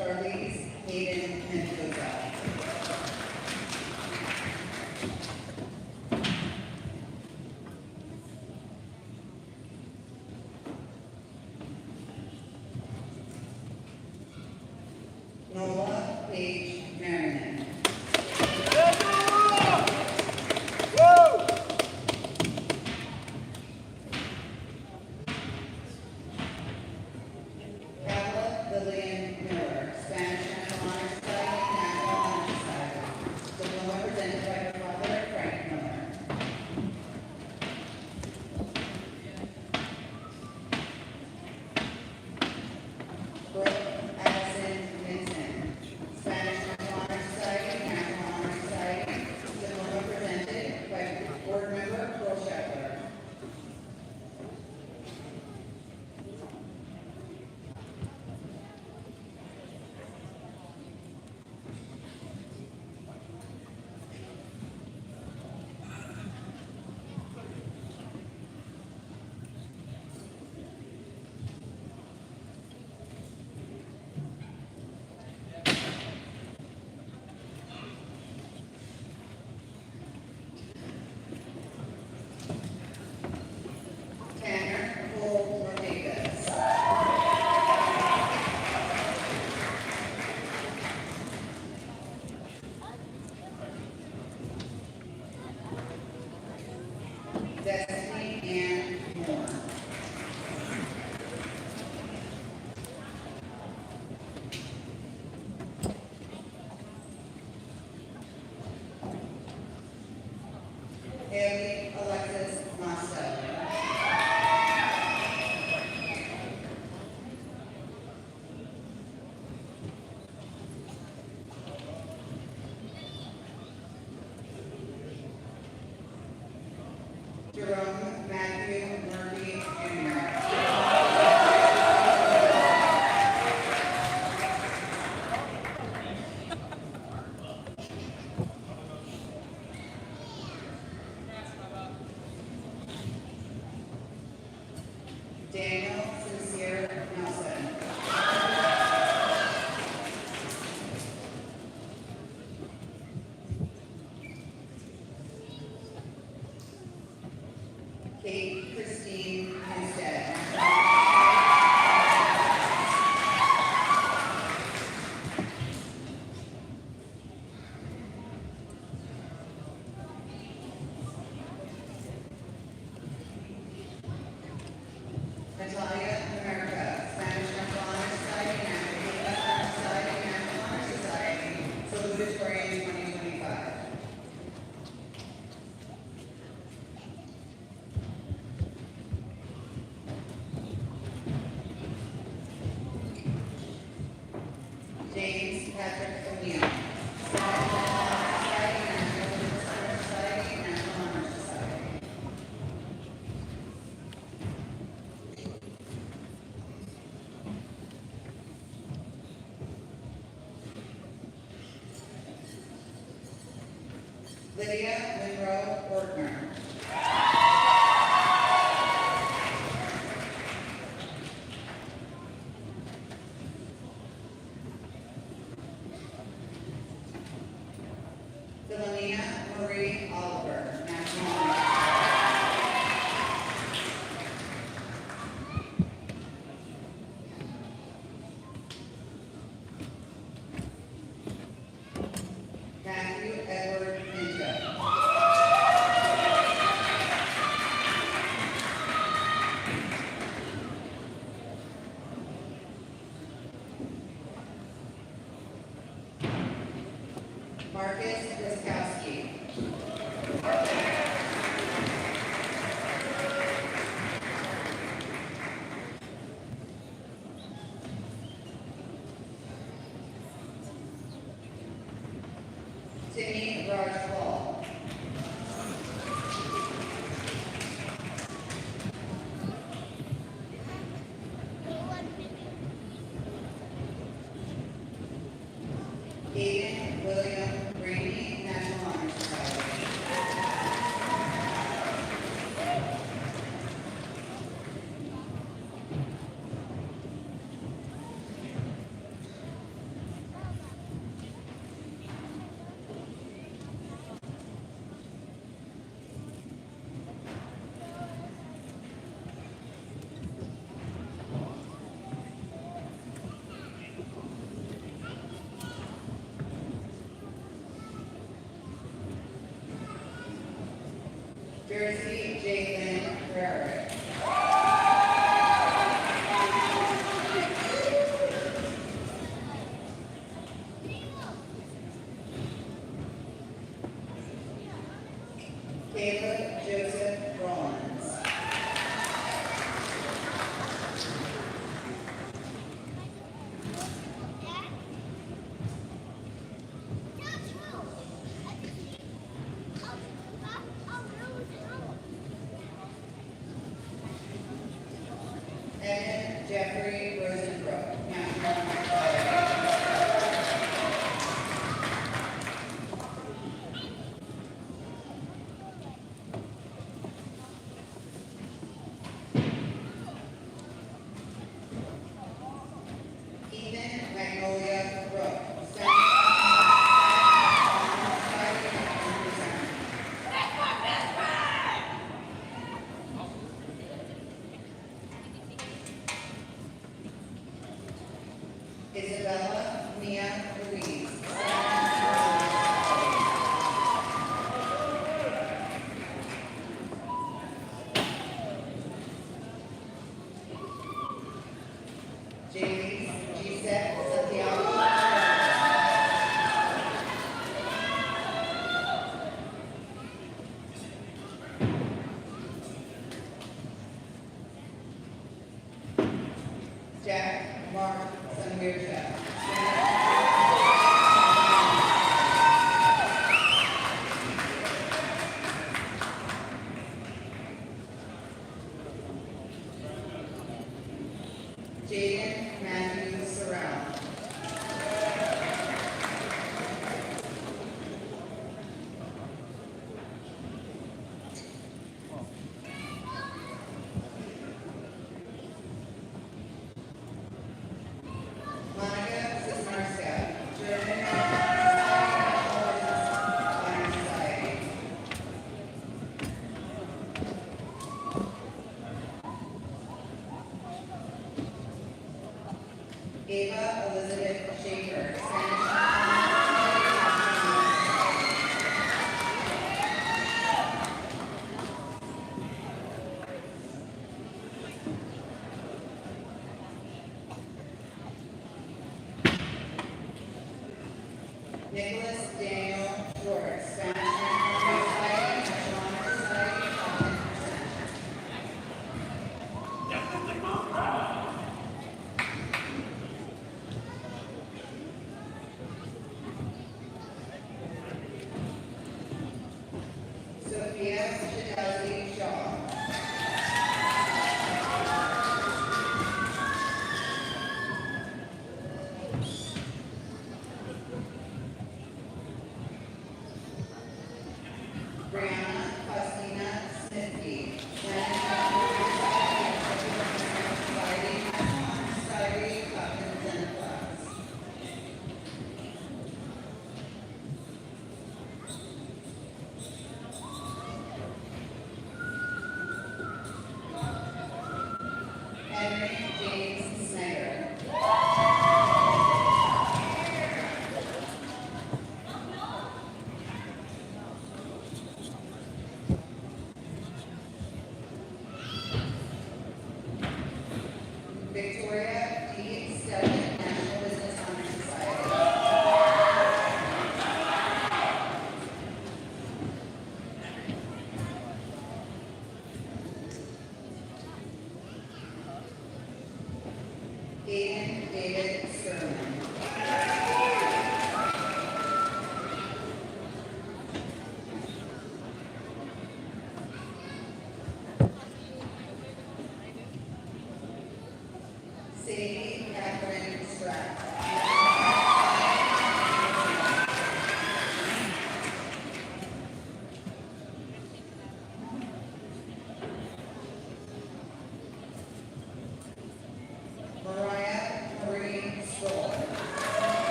Charlize Hayden Mendoza. Nola Paige Merriman. Pamela Lillian Miller, Spanish National Honor Society, National Honor Society. Diploma presented by her father, Frank Miller. Brooke Addison Vincent, Spanish National Honor Society, National Honor Society. Diploma presented by board member Pearl Sheckler. Tanner Cole Rodriguez. Destiny Ann Moore. Haley Alexis Mosto. Jerome Matthew Murphy Jr. Daniel Sincere Nelson. Kate Christine Hempstead. Natalia America, Spanish National Honor Society, National Honor Society, National Honor Society, salutatorian 2025. James Patrick O'Neill, Spanish National Honor Society, National Honor Society. Lydia Monroe Ortner. Philomena Marie Oliver, National Honor. Matthew Edward Minto. Marcus Wiskowski. Sydney Raj Paul. Aiden William Rainey, National Honor Society. Jersey Jalen Ferrer. Caleb Joseph Rollins. Evan Jeffrey Rosenbrook, County Honor Society. Ethan Magnolia Brooke, Spanish Honor Society, and Reserve. Isabella Mia Louise, Spanish Honor Society. James Gisette Santiago. Jack Mark Sanwirja. Jaden Matthew Sorrell. Monica Sismarska, German Honor Society. Ava Elizabeth Schaefer, Spanish Honor Society. Nicholas Daniel Short, Spanish Honor Society, National Honor Society, top 10%. Sophia Chidelsey Shaw.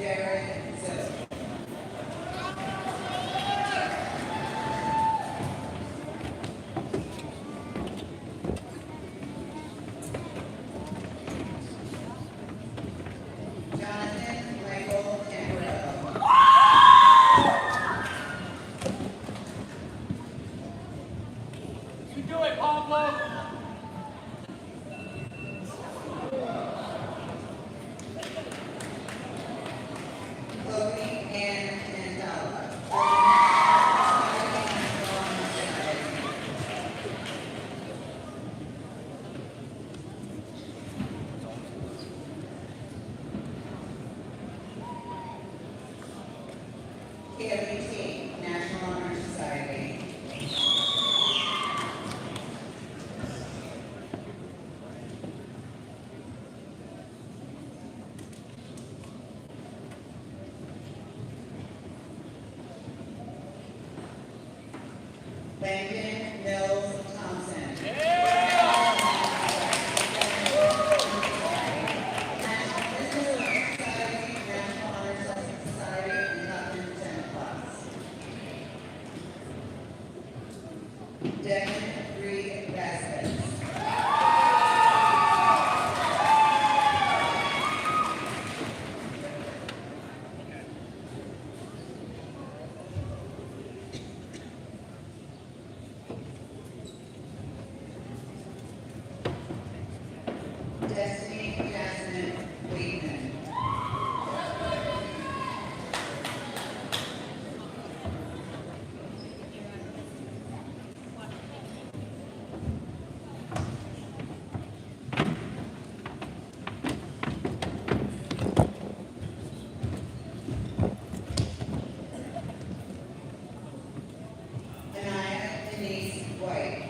Jared Zil. Jonathan Michael Tamburello. You do it, Pablo! Chloe Ann Mandela. KWT, National Honor Society. Landon Mills Thompson. National Honor Society, and Captain Lieutenant class. Devin Reed Vasquez. Destiny Jasmine Waitman. Anaya Denise White.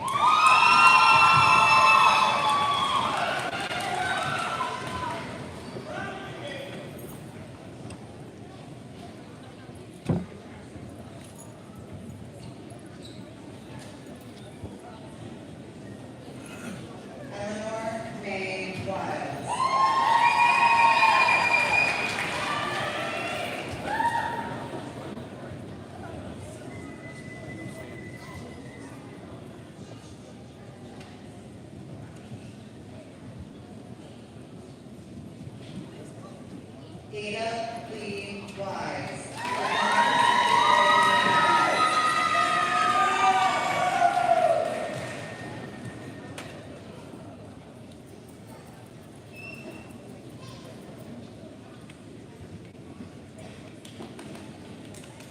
Eleanor May Wiles. Ada Lee Wise.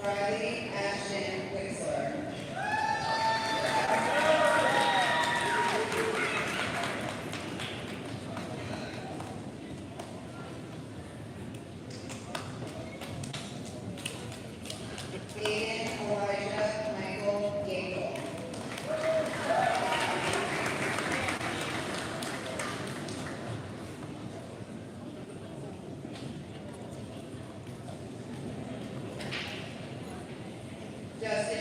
Riley Ashton Wixler. Aiden Elijah Michael Gable. Justin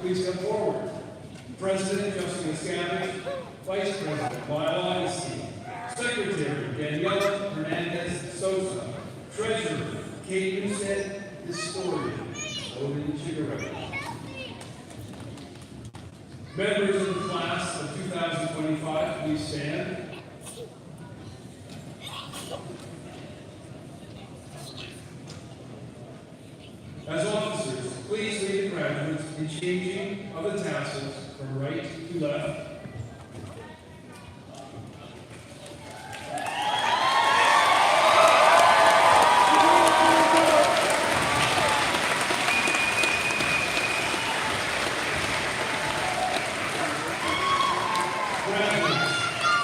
please come forward. President Justin Escavage, Vice President Lyle Augustine, Secretary Daniela Hernandez Sosa, Treasurer Kate Newstead, Historian Odin Chigarelli. Members of the class of 2025, please stand. As officers, please lead the graduates in changing of the tassels from right to left. Graduates,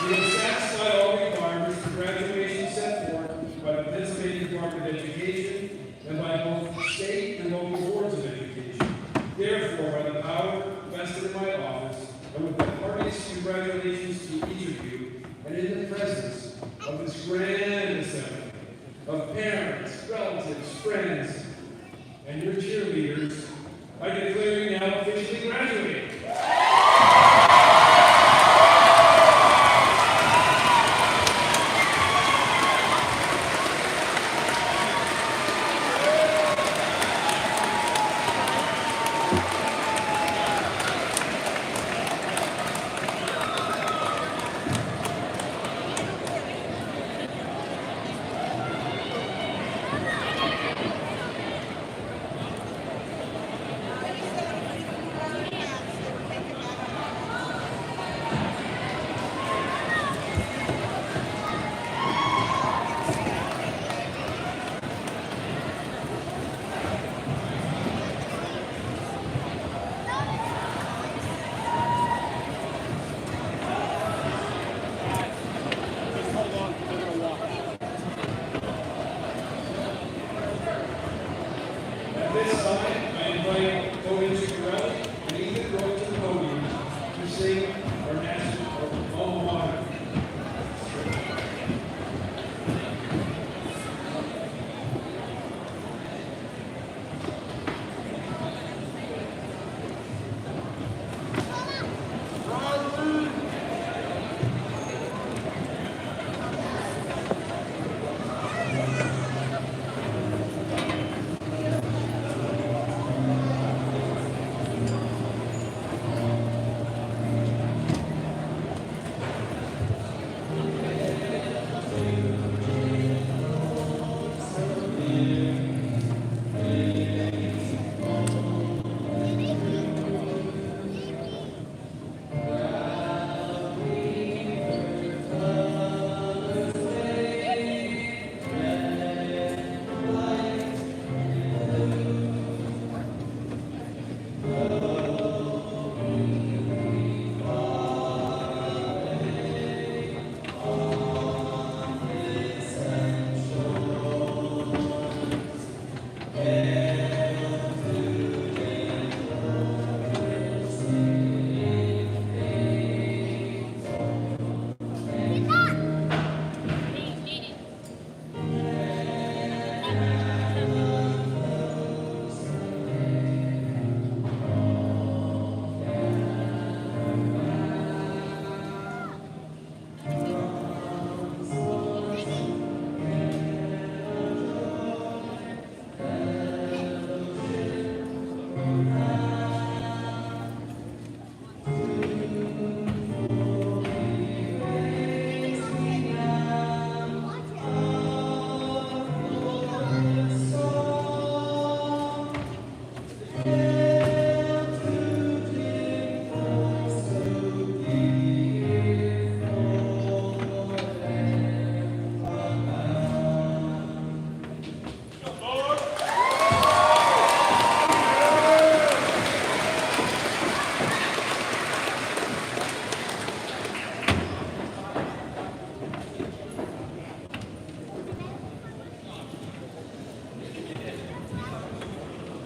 you have satisfied all requirements for graduation set forth by the Pennsylvania Department of Education and by both state and local boards of education. Therefore, by the power vested in my office, and with the heartiest congratulations to each of you, and in the presence of this grand assembly of parents, relatives, friends, and your cheerleaders, I declare you now officially graduated. At this time, I invite Odin Chigarelli and Ethan Rowe to the podium to sing our national alma mater.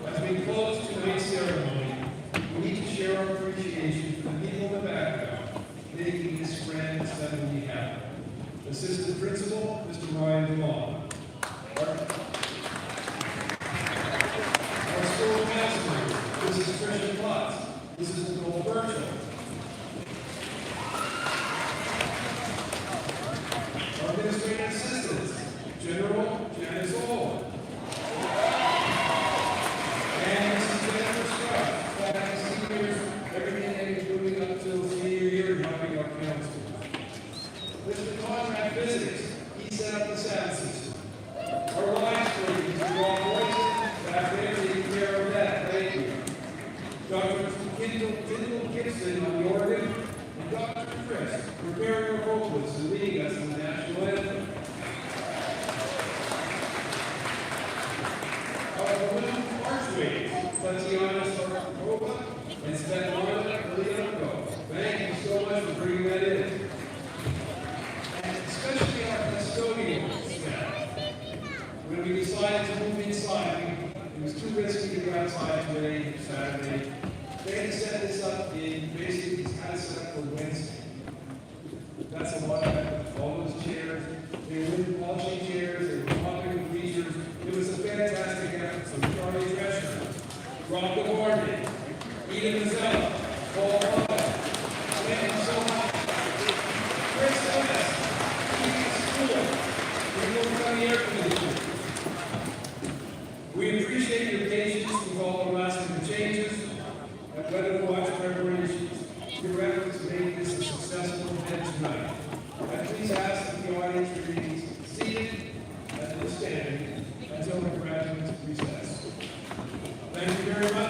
As we close tonight's ceremony, we need to share our appreciation for the people in the background making this grand assembly happen. Assistant Principal, Mr. Ryan DeLong. Our school counselor, Mrs. Tricia Klotz. This is Nicole Burchell. Our administrative assistants, General Janice Old. And Mrs. Jennifer Scott, back seniors, everything they're doing up till senior year and helping our council. Mr. Conrad Physics, he set up the sound system. Our live stream, Mr. Rob Boyson, back there taking care of that, thank you. Dr. Kendall Gibson on the organ, and Dr. Chris, preparing our vocalists and leading us in the national anthem. Our balloon archways, Tatiana Sarkova and Svetlana Leonko. Thank you so much for bringing that in. And especially our custodial staff. When we decided to move inside, it was too risky to go outside today, Saturday. They had to set this up in, basically, it's kind of set up for Wednesday. That's a lot of effort. All those chairs, they were wooden polishing chairs, they were popular features. It was a fantastic effort. So Charlie Drescher, Rob DeMartin, Eden Mazzella, Paul Hall. Thank you so much. Chris West, School, Ringgold County Air Conditioning. We appreciate your patience with all the last-minute changes and weather watch preparations. Your efforts made this a successful event tonight. I please ask that the audience remains seated and standing until the graduates recess. Thank you very much.